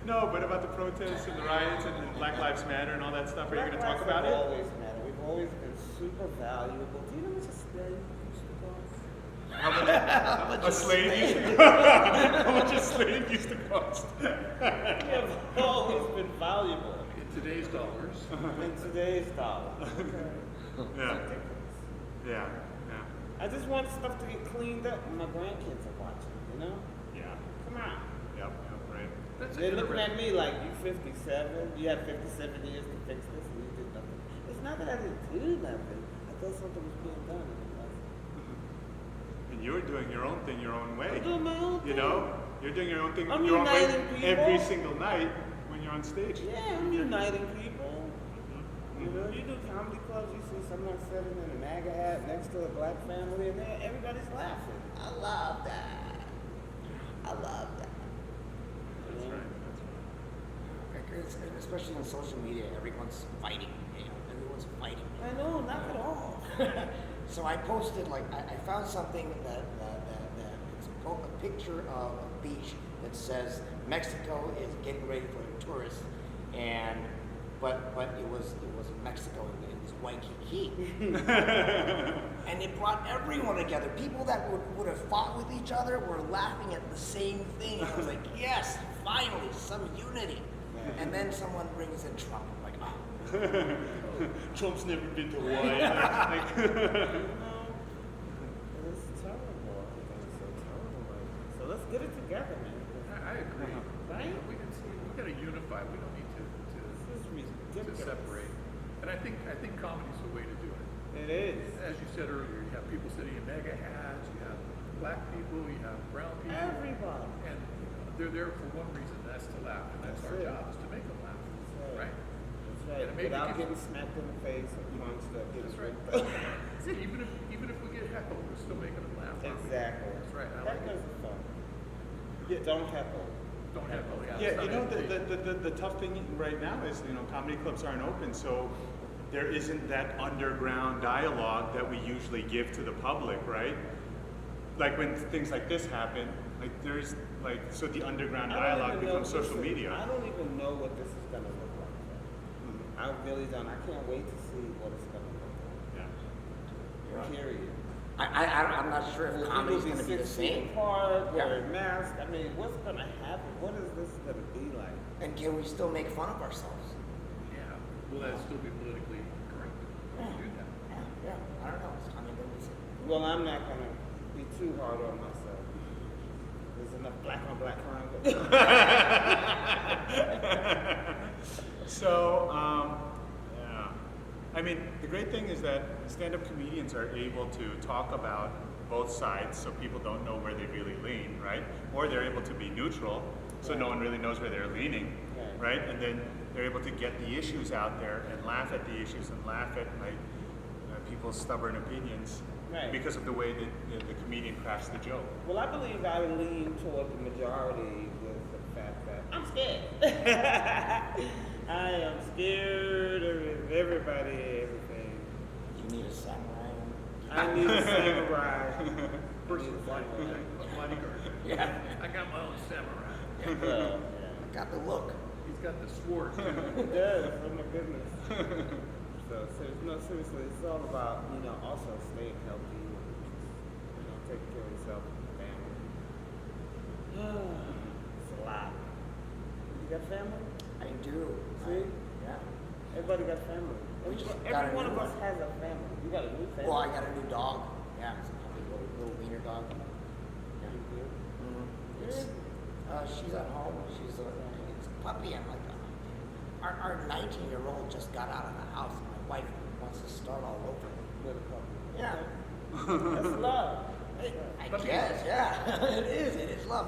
No, but about the protests and the riots and Black Lives Matter and all that stuff. Are you going to Black talk lives about have it? always matter. We've always been super valuable. Do you know how much a slave used to cost? A slave used to How much a slave used to cost? We have always been valuable In today's dollars, in today's dollar. Yeah. Yeah. I just want stuff to get cleaned up when my grandkids are watching, you know? Yeah. Come on. Yep. Right. That's They're looking at interesting. me like, you 57, you have 57 years to fix this and you did nothing. It's not that I didn't do nothing. I thought something was being done and it wasn't. And you're doing your own thing your own way. I'm doing my own thing. You know, you're doing your own thing I'm your own way uniting people. every single night when you're on stage. Yeah, I'm uniting people. You know, you do comedy clubs, you see someone sitting in a MAGA hat next to a black family, and everybody's laughing. I love that. I love that. That's right. That's right. Especially on social media, everyone's fighting. You know, everyone's fighting. I know, knock it off. So I posted, like, I found something that it's a picture of a beach that says Mexico is getting ready for the tourists, but it was Mexico in this Waikiki, and it brought everyone together. People that would have fought with each other were laughing at the same thing. And I was like, yes, finally, some unity. And then someone brings in Trump. I'm like, oh. Trump's never been to Hawaii. Like, You know, it's terrible. Everything's so terrible right now. So let's get it together, man. I agree. Right? We got to unify. We don't need to This is ridiculous. separate. And I think comedy's the way to do it. It is. As you said earlier, you have people sitting in mega hats, you have black people, you have brown people. Everybody. And they're there for one reason, that's to laugh. And that's our That's it. job, is to make them laugh. That's Right? That's right. And maybe Without give- getting smacked in the face or punched or getting That's right. ripped. even if we get heckled, we're still making them laugh. aren't we? Exactly. That's right. I like Heckles it. are fun. Yeah. Don't heckle. Don't heckle. Yeah, Yeah, it's you know, not the tough thing right now is, you know, comedy clubs aren't open, so there isn't that underground dialogue that we usually give to the public, right? Like when things like this happen, like there's like, so the underground I don't dialogue even know becomes this social is- media. I don't even know what this is gonna look like. I really don't. I can't wait to see what it's gonna look Yeah. like. Period. I'm not sure if Will comedy's people going to be the 6 feet same. apart, Yeah. wearing masks? I mean, what's gonna happen? What is this gonna be like? And can we still make fun of ourselves? Yeah. Will that still be politically correct? Yeah. Do that. Yeah. I don't know. I mean, Well, I'm not gonna be too hard on myself. There's enough black on black crime. So, yeah. I mean, the great thing is that stand-up comedians are able to talk about both sides so people don't know where they really lean, right? Or they're able to be neutral so no one really knows where they're leaning, Right. right? And then they're able to get the issues out there and laugh at the issues and laugh at like people's stubborn opinions Right. because of the way that the comedian crafts the joke. Well, I believe I lean toward the majority with the fact that I'm scared. I am scared of everybody, everything. you need a samurai. I need a samurai. Personal bodyguard. Yeah. I got my own samurai. Well, Got the look. He's got the sword. yeah. It does, oh my goodness. So, no, seriously, it's all about, you know, also staying healthy, you know, taking care of yourself and your family. It's a lot. You got family? I do. See? Yeah. Everybody got family. We just Every got a one new of us one. has a family. You got a new family. Well, I got a new dog. Yeah, it's a puppy, little wiener dog. Yeah. Pretty good. Mm-hmm. She's at home. It's a puppy. I'm like, our 19-year-old just got out of the house. My wife wants to start all over. With a puppy. Yeah. That's love. I guess, yeah. It is love.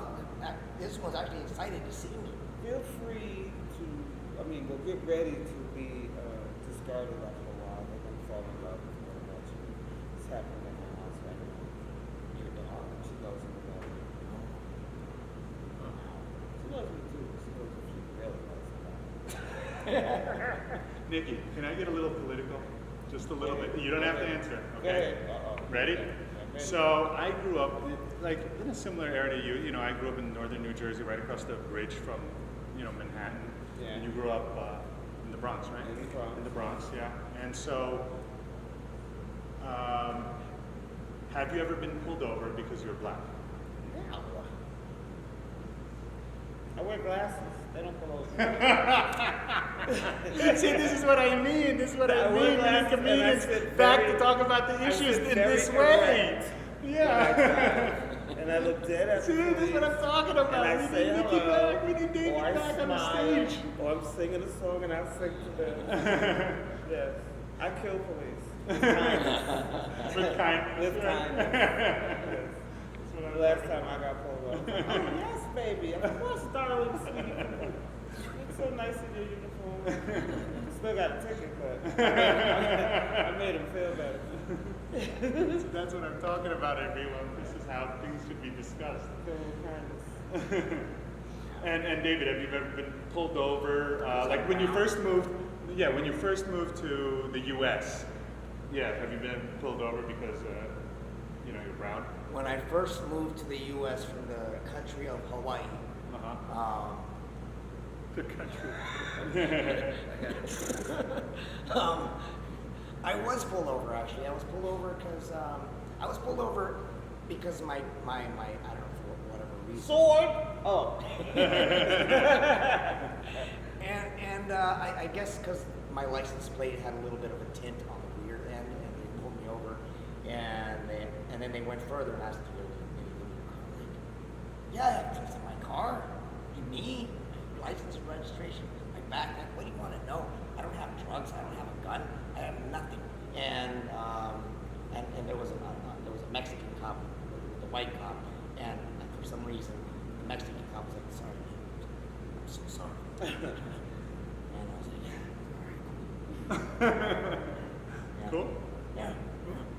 This one's actually excited to see me. Feel free to, well, get ready to be discarded after a while. They're going to fall in love with very much. It's happening in my house right now. Your dog. She loves me more. She loves me too. She loves me. She really loves me. Nikki, can I get a little political? Just a little bit. You don't have to answer. Go Okay. ahead. Ready? Okay. I'm ready. So I grew up like in a similar area to you. You know, I grew up in northern New Jersey, right across the bridge from, you know, Manhattan. Yeah. And you grew up in the Bronx, right? In the Bronx. In the Bronx, yeah. And so, have you ever been pulled over because you're black? Yeah. I wear glasses. They don't pull over. See, this is what I mean. This is what I I wear mean. We need glasses and I comedians sit back very- to talk about the I issues sit in very this way. correct. Yeah. And I look dead at See, the this is what I'm talking and about. I We say need Nikki hello, back. We need David or I back on the smile, stage. or I'm singing a song and I sing to them. Yes, I kill police. With kindness. With kindness. With right? kindness. Yes. That's what I'm The last time I got pulled over. Oh, yes, baby. Of course, darling, sweetie. You look so nice in your uniform. Still got a ticket, but I made him feel better. So that's what I'm talking about, everyone. This is how things should be discussed. Kill with kindness. And David, have you ever been pulled over? Like when you first moved, when you first moved to the U.S. Yeah, have you been pulled over because you're brown? When I first moved to the U.S. from the country of Hawaii, The country. I was pulled over actually. I was pulled over because my I don't know for whatever reason. Sword! Oh. And I guess because my license plate had a little bit of a tint on the rear end, and they pulled me over, and then they went further and asked, "Do you have anything in your car?" Like, yeah, I have things in my car. You need license and registration, my backpack. What do you want to know? I don't have drugs. I don't have a gun. I have nothing. And there was a Mexican cop with a white cop, and for some reason the Mexican cop was like, "Sorry, man. I'm so sorry." And I was like, "Yeah, all right, Cool. yeah."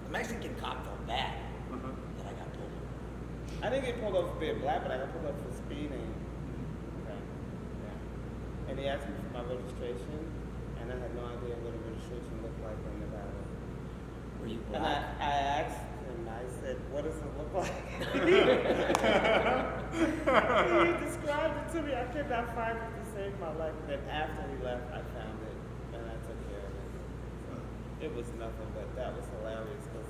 The Mexican cop felt bad that I got pulled over. I didn't get pulled over for being black, but I got pulled over for speeding. Okay. Yeah. And he asked me for my registration, and I had no idea what a registration looked like in Nevada. Were you And black? I asked him, I said, "What does it look like?" He described it to me. I could not find it to save my life. And then after he left, I found it, and I took care of it. So it was nothing, but that was hilarious because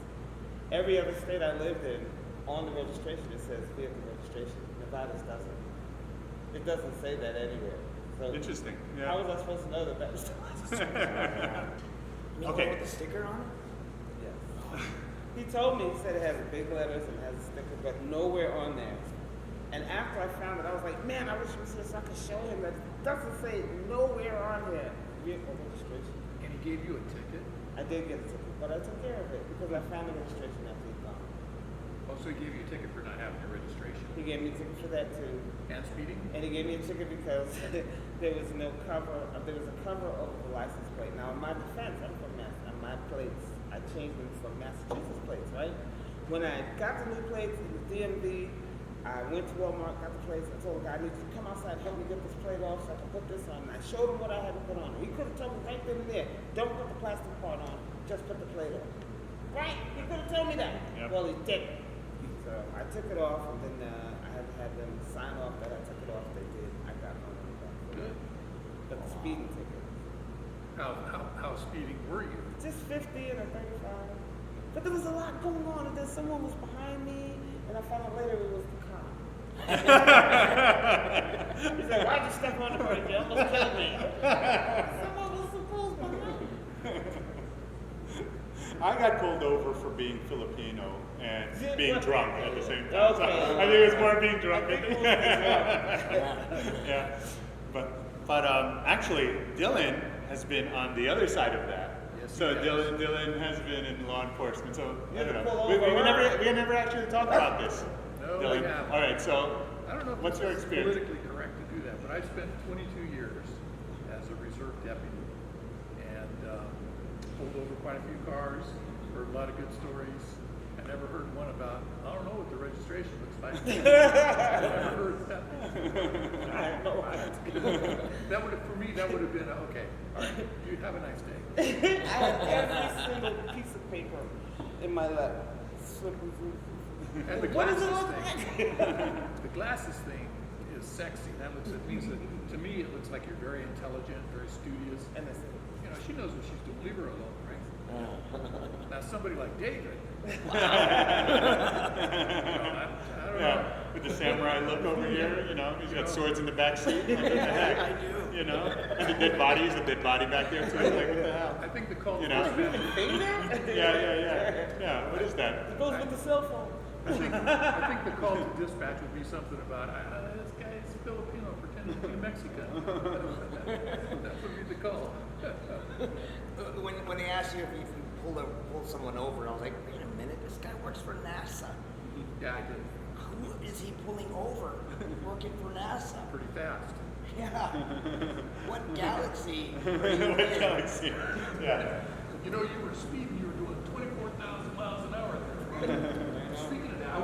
every other state I lived in, on the registration, it says vehicle registration. Nevada's doesn't. It doesn't say that anywhere. So Interesting. how was Yeah. I supposed to know that that was the registration? You Okay. know, with the sticker on it? Yes. He told me, he said it has big letters and has a sticker, but nowhere on there. And after I found it, I was like, man, I wish it was here so I could show him that it doesn't say nowhere on here. Vehicle registration. And he gave you a ticket? I did get a ticket, but I took care of it because I found the registration after he gone. Oh, so he gave you a ticket for not having your registration? He gave me a ticket for that too. And speeding? And he gave me a ticket because there was no cover, there was a cover over the license plate. Now, in my defense, I'm from Mass, and my plates, I changed them from Massachusetts plates, right? When I got the new plates in the DMV, I went to Walmart, got the plates, I told the guy, I need you to come outside and help me get this plate off so I can put this on. And I showed him what I had to put on. He could have told me right then and there, don't put the plastic part on, just put the plate on. Right? He could have told me that. Yep. Well, he didn't. So I took it off, and then I had to have them sign off that I took it off. They did. I got no money back. Good. But the speeding ticket, How speeding were you? just 50 and a 35. But there was a lot going on, and then someone was behind me, and I found out later it was the cop. He said, "Why'd you step on the brake? You almost killed me." Someone was supposed behind me. I got pulled over for being Filipino and Yeah, being but- drunk at the same time. So Okay. I think it was more being drunk. I think it was being Yeah, but actually, Dillon has been on the other side of that. Yes, he So has. Dillon has been in law enforcement. So I You don't pull know. over her? We never actually talked about this. No, we Dillon. haven't. All right. So I don't know if what's your it's experience? politically correct to do that, but I spent 22 years as a reserve deputy and pulled over quite a few cars, heard a lot of good stories. I never heard one about, I don't know what the registration looks like. I never heard that. I have no idea. That would have, for me, that would have been, okay, all right, you have a nice day. I had every single piece of paper in my lap. And the What does it glasses look thing, like? the glasses thing is sexy. That means that, to me, it looks like you're very intelligent, very studious. And that's it. You know, she knows what she's doing. Leave her alone, right? Now, somebody like David, I don't know. Yeah, with the samurai look. look over here, you know, he's got swords in the back seat. Like, what the heck? I do. You know, and the dead body is a dead body back there too. Like, what the hell? I think the call You to know? dispatch. Yeah. What is that? It goes with the cell phone. I think the call to dispatch would be something about this guy is Filipino pretending to be Mexican. That would be the call. When they asked you if you pull someone over, I was like, wait a minute, this guy works for NASA. Yeah, I did. Who is he pulling over? Working for NASA? Pretty fast. Yeah. What galaxy? What galaxy? Yeah. You know, you were speeding. You were doing 24,000 miles an hour there. Speaking of that,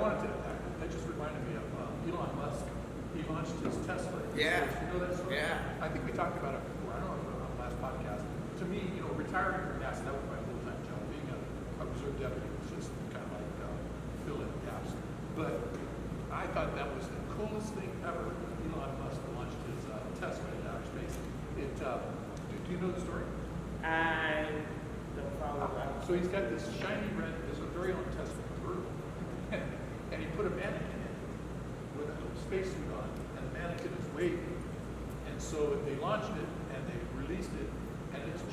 that just reminded me of Elon Musk. He launched his Tesla. Yeah. You know that story? Yeah. I think we talked about it before. I don't know on the last podcast. To me, you know, retiring from NASA, that was my full-time job. Being a reserve deputy was just kind of like fill-in gaps. But I thought that was the coolest thing ever when Elon Musk launched his Tesla in outer space. Do you know the story? I don't follow that. So he's got this shiny red, his very own Tesla convertible, and he put a mannequin in with a spacesuit on, and the mannequin is waving. And so they launched it and they released it, and it's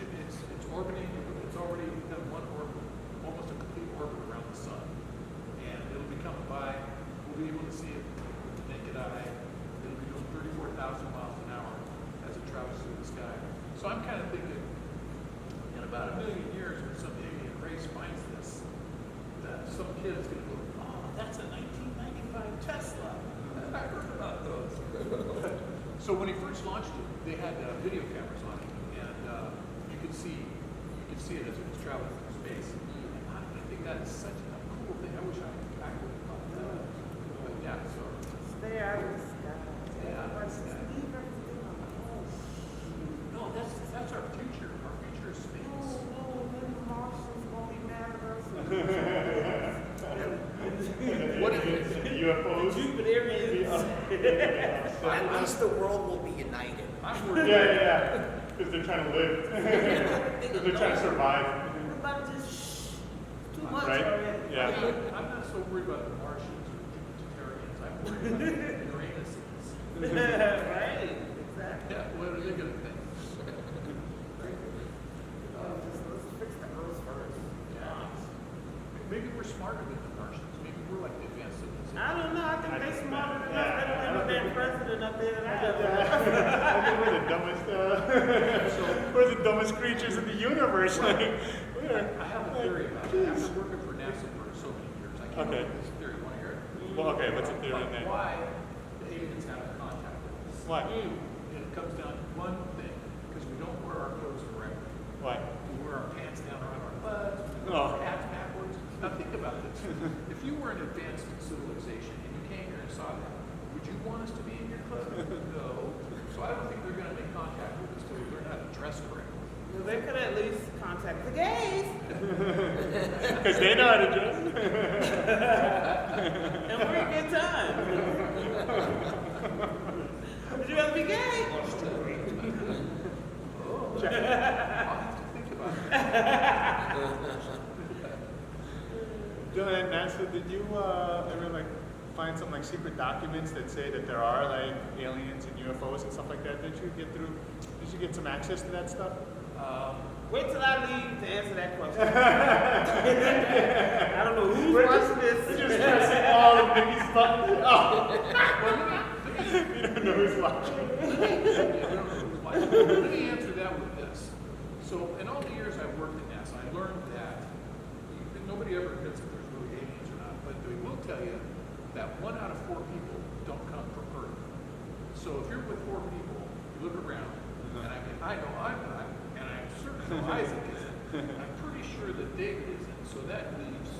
orbiting. It's already done one orbit, almost a complete orbit around the sun, and it'll be coming by. We'll be able to see it with the naked eye. It'll be doing 34,000 miles an hour as it travels through the sky. So I'm kind of thinking, in about 1 million years, when some alien race finds this, that some kid is going to go, oh, that's a 1995 Tesla. I heard about those. So when he first launched it, they had video cameras on it, and you could see it as it was traveling through space. And I think that is such a cool thing. I wish I would have thought of that. But yeah, so Stay out of the sky. Yeah. Leave everything alone. no, that's our future. Our future is space. No, then the Martians won't be mad at us. What if it? UFOs. Jupiterians. At least the world will be united. I'm worried. Yeah. Because they're trying to live. Because they're trying to survive. Everybody just too much Right? already. Yeah. I'm not so worried about the Martians or Jupiterians. I'm worried about the Uranuses. Right? Exactly. Yeah, what are they going to think? Let's fix the Earth first. Yeah. Maybe we're smarter than the Martians. Maybe we're like the advanced civilization. I don't know. I think they smarter than us. Yeah, They don't I have no don't damn think- president up there. I think we're the dumbest. We're the dumbest creatures in the universe. Like, we are. I have a theory about it. After working for NASA for so many years, I came Okay. up with this theory. Want to hear it? Well, okay. What's the theory Like on that? why the aliens haven't contacted us. Why? And it comes down to one thing, because we don't wear our clothes correctly. Why? We wear our pants down around our butts, we Oh. wear our hats backwards. Now think about this. If you were an advanced civilization and you came here and saw that, would you want us to be in your clothes? No. So I don't think they're going to make contact with us till we learn how to dress correctly. Well, they could at least contact the gays. Because they know how to dress. And we're a good time. Would you rather be gay? I'll have to think about it. Dillon, NASA, did you ever like find some like secret documents that say that there are like aliens and UFOs and stuff like that? Did you get through? Did you get some access to that stuff? Wait till I leave to answer that question. I don't know who's watching this. We're just pressing all of Nikki's buttons. Oh. You don't know who's watching. Let me answer that with this. So, in all the years I've worked at NASA, I learned that nobody ever admits if there's really aliens or not, but they will tell you that 1 out of 4 people don't come from Earth. So, if you're with 4 people, you look around, and I know I'm not, and I'm certain Isaac isn't. I'm pretty sure that David isn't. So that leaves.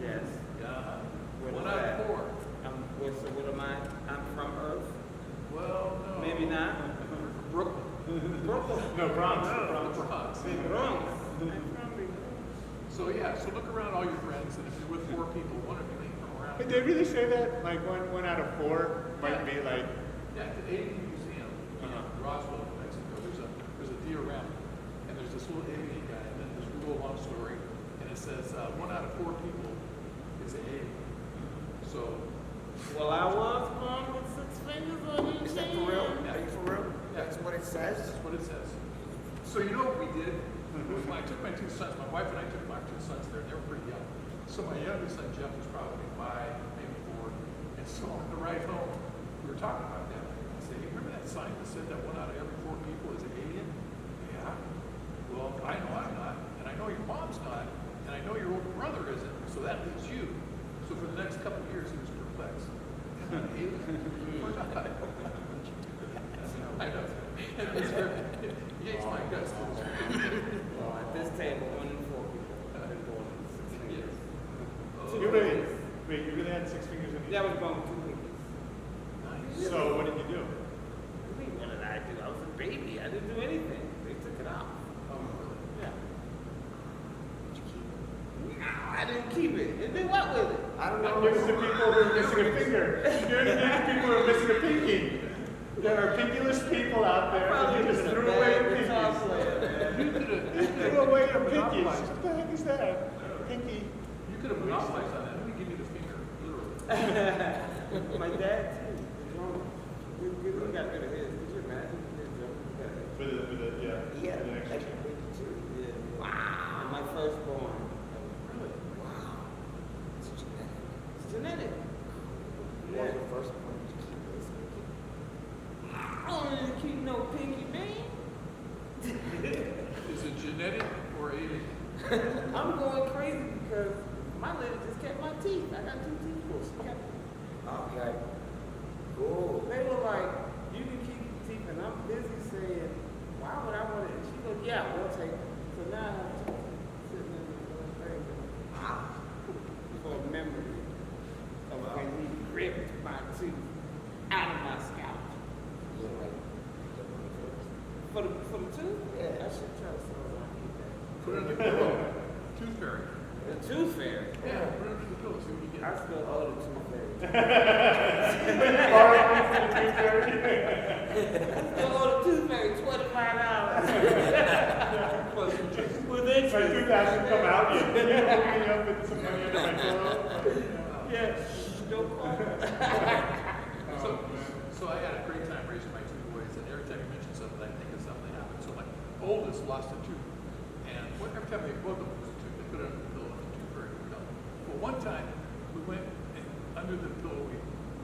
Yes. 1 out of 4. So what am I? I'm from Earth? Well, no. Maybe not. Brooklyn. Brooklyn. No, Bronx. The Bronx. Bronx. I'm from So yeah, so look around all your friends, and if you're with 4 people, 1 of you ain't from around. Did they really say that? Like one out of 4 might be like. Yeah, at the Alien Museum in Roswell, New Mexico, there's a diorama, and there's this little alien guy, and then there's a little long story, and it says 1 out of 4 people is an alien. So Well, I was fingers on each Is that hand. for real? Are you for real? That's what it says? That's what it says. So you know what we did? Was when I took my two sons, my wife and I took my two sons there, and they were pretty young. So my youngest son, Jeff, was probably 5, maybe 4. And so on the ride home, we were talking about that. I said, hey, remember that sign that said that 1 out of every 4 people is an alien? Yeah. Well, I know I'm not, and I know your mom's not, and I know your older brother isn't, so that leaves you. So for the next couple of years, he was perplexed. Am I an alien or not? I know. It was very, he hates my guts. Well, at this table, 1 in 4 people have been born with 6 fingers. You really, wait, you really had 6 fingers in each? That was born with 2 fingers. Nice. So what did you do? What do you mean, what did I do? I was a baby. I didn't do anything. They took it off. Oh, really? Yeah. No, I didn't keep it. And then what with it? I don't know. Give it to people who are missing a finger. Give it to people who are missing a pinky. There are pinkyless people out there. Probably You just been a threw away your bad guitar pinkies. player, man. You could have Threw away your pinkies. monopolized. What the heck is that? Pinky. You could have monopolized on that. Let me give you the finger, literally. My dad, too. The drummer. We got rid of his. Could you imagine? His drummer. We got it. With the, yeah. Yeah, the next like year. a pinky too. Yeah. Wow. And my firstborn. Really? Wow. It's genetic. It's genetic. What was your first one? Did you keep this pinky? I don't need to keep no pinky, man. Is it genetic or alien? I'm going crazy because my lady just kept my teeth. I got 2 teeth pulled. She kept them. Okay. Cool. They were like, you can keep your teeth, and I'm busy saying, why would I want it? And she goes, yeah, we'll take it. So now I have 2 teeth sitting in the little thing for a memory of when he ripped my tooth out of my scalp. Yeah, right. For the tooth? Yeah. I should tell someone I need that. Put it under the pillow. Tooth fairy. The tooth fairy. Yeah, put it under the pillow, see what you I get. still owe the tooth fairy. Still owe the tooth fairy $25. With If my interest. tooth hasn't come out yet, you know, hook me up with some money under my pillow. Yeah. Don't call. So I had a great time raising my 2 boys, and every time you mention something, I think of something that happened. So my oldest lost a tooth, and every time they both of them was a tooth, they put it under the pillow, and the tooth fairy would come. Well, one time we went and under the pillow, we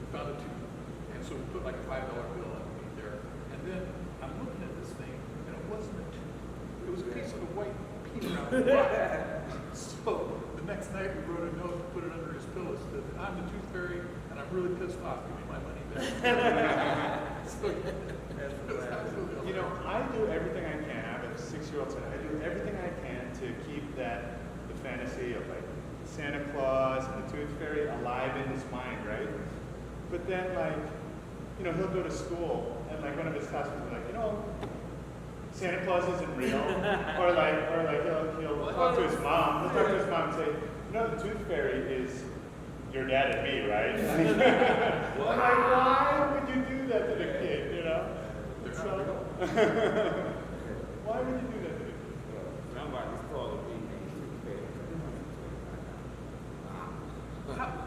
found a tooth, and so we put like a $5 bill underneath there, and then I'm looking at this thing, and it wasn't a tooth; it was a piece of the white pea around the rock. So the next night we wrote a note, put it under his pillow, said, "I'm the tooth fairy, and I'm really pissed off. Give me my money back." So, that's absolutely You know, I do everything I can. I have a 6-year-old son. I do everything I can to keep the fantasy of like Santa Claus and the Tooth Fairy alive in his mind, right? But then, like, you know, he'll go to school and like one of his classmates will be like, you know, Santa Claus isn't real, or like he'll talk to his mom. He'll talk to his mom and say, you know, the Tooth Fairy is your dad and me, right? I'm like, why would you do that to the kid? You know? They're So, not real. why would you do that to the kid? Somebody's calling me a tooth fairy.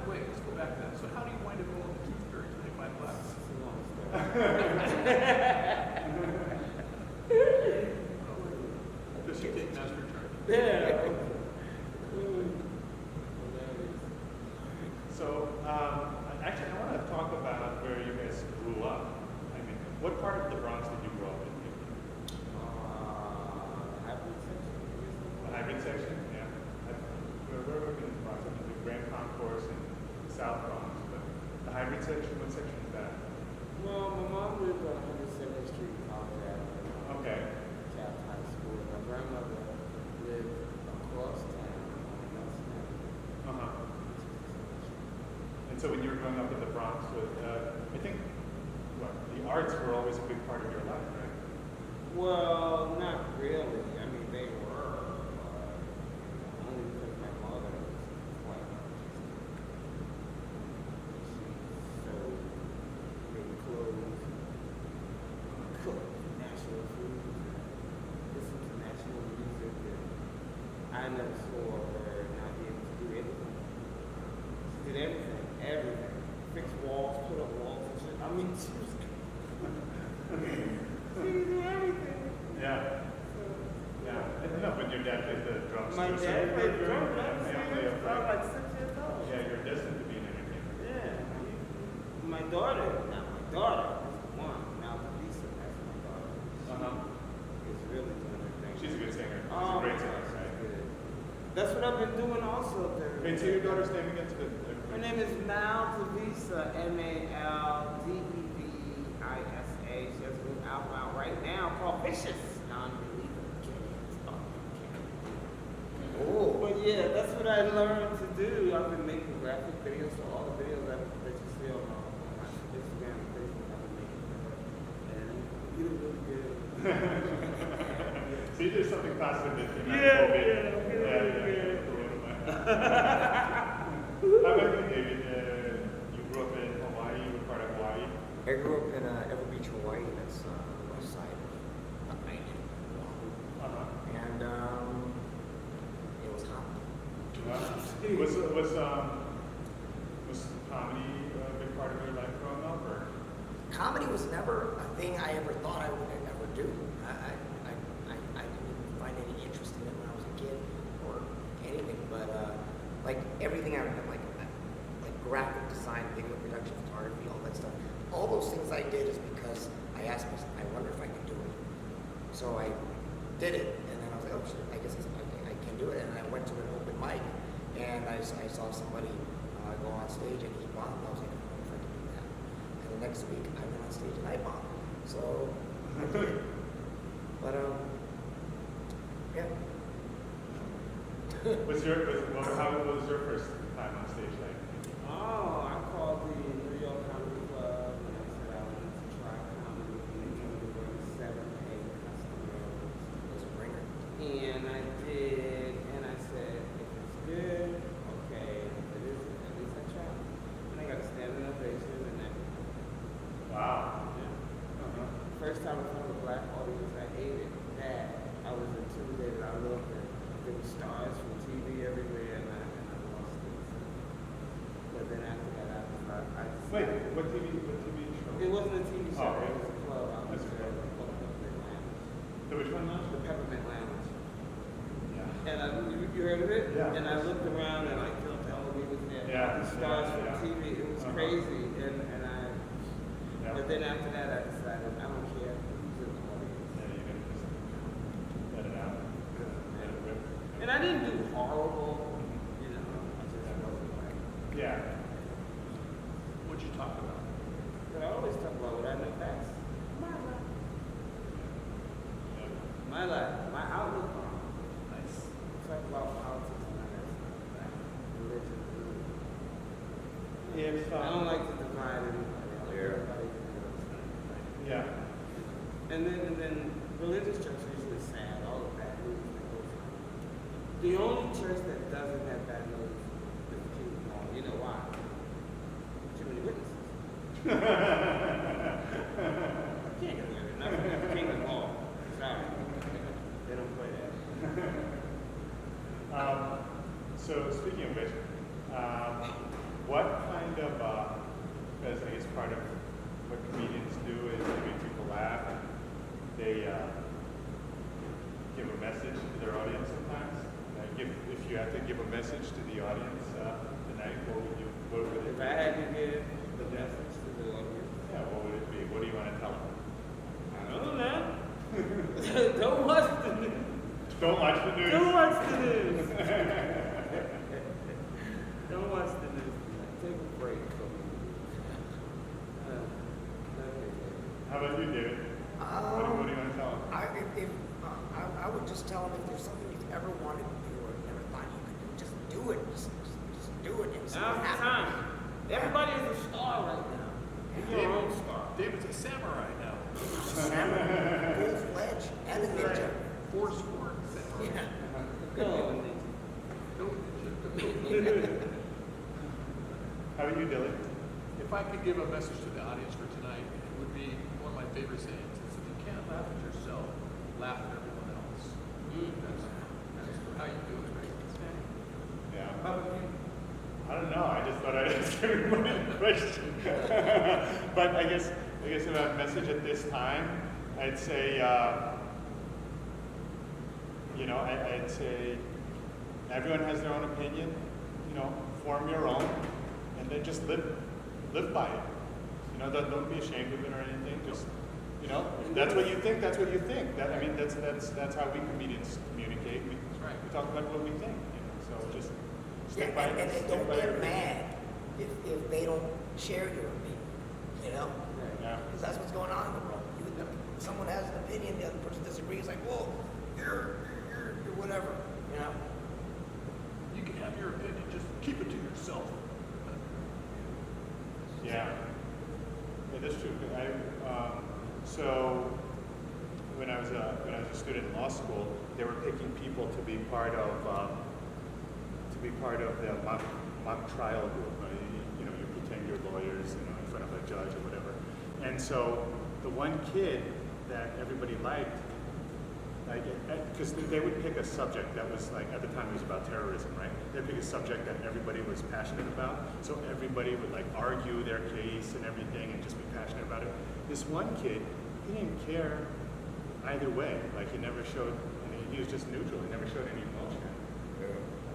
Wait, let's go back to that. So how do you wind up owing the tooth fairy $25? It's a long story. Does she take master charge? Yeah. So, actually, I want to talk about where you guys grew up. I mean, what part of the Bronx did you grow up in? The hybrid section? Yeah. Where were we in the Bronx? I mean, the Grand Concourse and South Bronx, but the hybrid section, what section is that? Well, my mom lived on 107th Street, College Avenue. Okay. Catholic High School. My grandmother lived across town on Nelson Avenue. Uh-huh. And so when you were growing up in the Bronx, I think the arts were always a big part of your life, right? Well, not really. I mean, they were, only because my mother was quite artistic. She sewed, made clothes, cooked national food, listened to national music, and I never saw her not be able to do anything. She did everything. Fix walls, put up walls and shit. I mean, she do everything. Yeah. Yeah. No, but your dad plays the drums My too. dad so played you're- drums. you're- I was family of, like 6 years old. yeah, you're destined to be an entertainer. Yeah. My daughter, now my daughter, that's the one. Now Lisa, that's my daughter. Is really doing her thing. She's a good singer. She's Oh, a great my singer, gosh, right? she's good. That's what I've been doing also. Wait, say your daughter's name again to the. Her name is Mal Tavisa, Maldevisa. She has a new album out right now called Vicious. Oh. But yeah, that's what I learned to do. I've been making graphic videos for all the videos that you see on my Instagram and Facebook. I've been making them. And you did really good. So you did something positive in Yeah, COVID. yeah, good. How about you, David? You grew up in Hawaii. You were part of Hawaii. I grew up in Ever Beach, Hawaii. That's the west side of Oahu. And it was hot. Was comedy a big part of your life growing up, or? Comedy was never a thing I ever thought I would ever do. I didn't even find any interest in it when I was a kid or anything. But like everything I like graphic design, video production, photography, all that stuff. All those things I did is because I asked myself, I wonder if I could do it. So I did it, and then I was like, oh shit, I guess I can do it. And I went to an open mic, and I saw somebody go on stage, and he bombed. I was like, I wonder if I can do that. And the next week, I went on stage and I bombed. So I did. But yeah. How was your first time on stage like? Oh, I called the New York Comedy Club and I said I wanted to try comedy. And they told me to bring 7 to 8 customers. It was a bringer. And I did, and I said, if it's good, okay. If it isn't, at least I tried. And I got a standing ovation and that. Wow. Yeah. First time in front of a black audience, I hated that. I was intimidated. I loved it. There were stars from TV everywhere, and I lost it. But then after that, I just... Wait, what TV show? It wasn't a TV show. Oh, okay. It was a club. I was That's there cool. called the Peppermint Lounge. So which one now? The Peppermint Lounge. Yeah. And you heard of it? Yeah. And I looked around and like Phil Bellamy was there. Yeah, The stars from yeah. TV. It was crazy. And I... Yeah. But then after that, I decided I don't care who's in the audience. Yeah, you can just let it out. Let it rip. And I didn't do horrible, you know. I just wasn't like... Yeah. What'd you talk about? But I always talk about what I know best. My life. Yeah. My life. My outlook on it. Nice. Talk about politics and that stuff. Religion. If, I don't like to divide anybody. I like everybody to do things. Yeah. And then religious church is usually sad, all the bad news that goes on. The only church that doesn't have bad news is the Kingdom Hall. You know why? Too many witnesses. Can't get there. Nothing at the Kingdom Hall. Sorry. They don't play that. So speaking of which, what kind of, because I guess part of what comedians do is they make people laugh and they give a message to their audience sometimes. If you had to give a message to the audience tonight, what would it If be? I had to give the message to the audience, Yeah, what would it be? What do you want to tell them? I don't know. Don't watch the news. Don't watch the news. Don't watch the news. Don't watch the news. Take a break from the news. How about you, David? What do you want to tell them? I would just tell them if there's something you've ever wanted to do or never thought you could do, just do it. Just do it and see what Now's the happens. time. Everybody is a star right now. You're your own star. David's a samurai now. Full-fledged and a ninja. 4 sword samurai. Yeah. Go, How about you, Dillon? If I could give a message to the audience for tonight, it would be one of my favorite sayings. It's if you can't laugh at yourself, laugh at everyone else. That's how you do it, right? Yeah. How about you? I don't know. I just thought I'd ask everybody a question. But I guess if I have a message at this time, I'd say, I'd say everyone has their own opinion. Form your own, and then just live by it. Don't be ashamed of it or anything. Just, if that's what you think, that's what you think. That's how we comedians communicate. We talk about what we think. So just stick by it. And don't get mad if they don't share your opinion. Yeah. Because that's what's going on in the world. Someone has an opinion, the other person disagrees. Like, whoa, you're whatever. You can have your opinion, just keep it to yourself. Yeah, that's true. So when I was a student in law school, they were picking people to be part of the mock trial group. You pretend you're lawyers, in front of a judge or whatever. And so the one kid that everybody liked, because they would pick a subject that was at the time it was about terrorism, right? They'd pick a subject that everybody was passionate about, so everybody would argue their case and everything and just be passionate about it. This one kid, he didn't care either way. He never showed, he was just neutral. He never showed any emotion.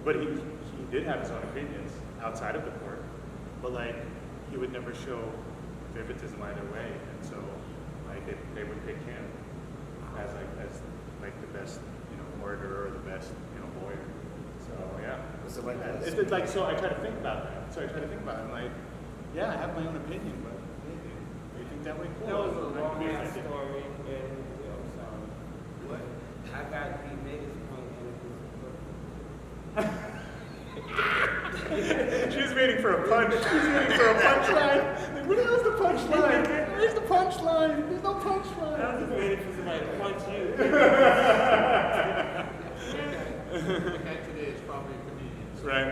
But he did have his own opinions outside of the court, but he would never show favoritism either way, and so they would pick him as the best orator or the best lawyer. So yeah. So So I try to think about that. I'm yeah, I have my own opinion, but you think that way? Cool. That was a I long can be ass offended. story, and sorry. What? I got to be made this point, She was waiting for a punch. She was waiting for a punchline. Where's the punchline? Where's the punchline? There's no I was punchline. just waiting for somebody to punch you. The guy today is probably a comedian. So. Right. Yeah, I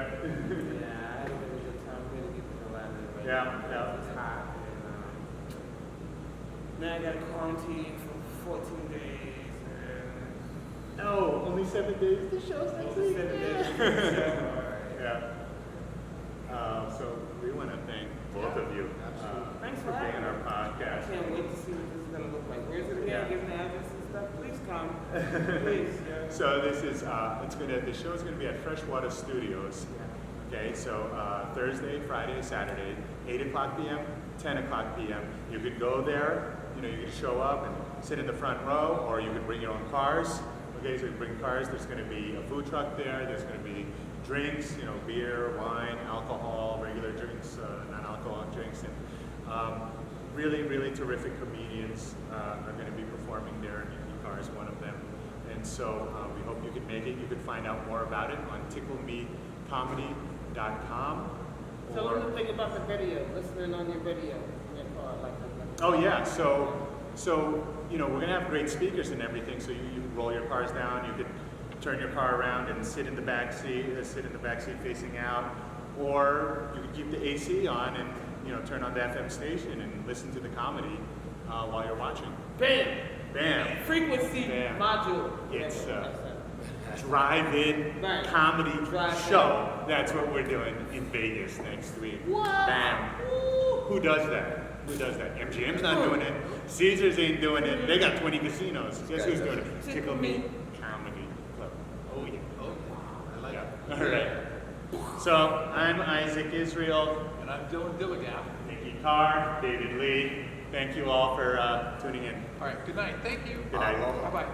had a really good time. Really getting to land right Yeah, now. yeah. It's hot. And, now I got quarantine for 14 days. And Oh, only 7 days. The show's next only week. 7 days. Yeah. So we want to thank both of you Thanks for for being on our I podcast. can't wait to see what this is going to look like. Where's it again? Yeah. Give me the address and stuff. Please come. Please. So this is the show is gonna be at Fresh Wata Studios. Okay, so Thursday, Friday, Saturday, 8 o'clock p.m., 10 o'clock p.m. You could go there. You could show up and sit in the front row, or you could bring your own cars. Okay, so you bring cars. There's going to be a food truck there. There's going to be drinks, beer, wine, alcohol, regular drinks, non-alcoholic drinks, and really, really terrific comedians are going to be performing there. Nikki Carr is one of them, and so we hope you can make it. You can find out more about it on ticklemecomedy.com. Tell them the thing about the video. Listening on your video. Oh yeah, so we're gonna have great speakers and everything. So you can roll your cars down. You can turn your car around and sit in the back seat facing out, or you can keep the AC on and turn on the FM station and listen to the comedy while you're watching. Bam! Bam! Frequency Bam. module. It's drive-in Right. comedy Drive-in. show. That's what we're doing in Vegas next week. What? Bam! Who does that? Who does that? MGM's not doing it. Caesars ain't doing it. They got 20 casinos. Guess who's doing it? Tickle Me Comedy Club. Oh yeah. Oh, I like it. Yeah. All right. So I'm Isaac Israel. And I'm Dillon Dilligaf. Nikki Carr, David Lee. Thank you all for tuning in. All right, good night. Thank you. Good night. Bye-bye.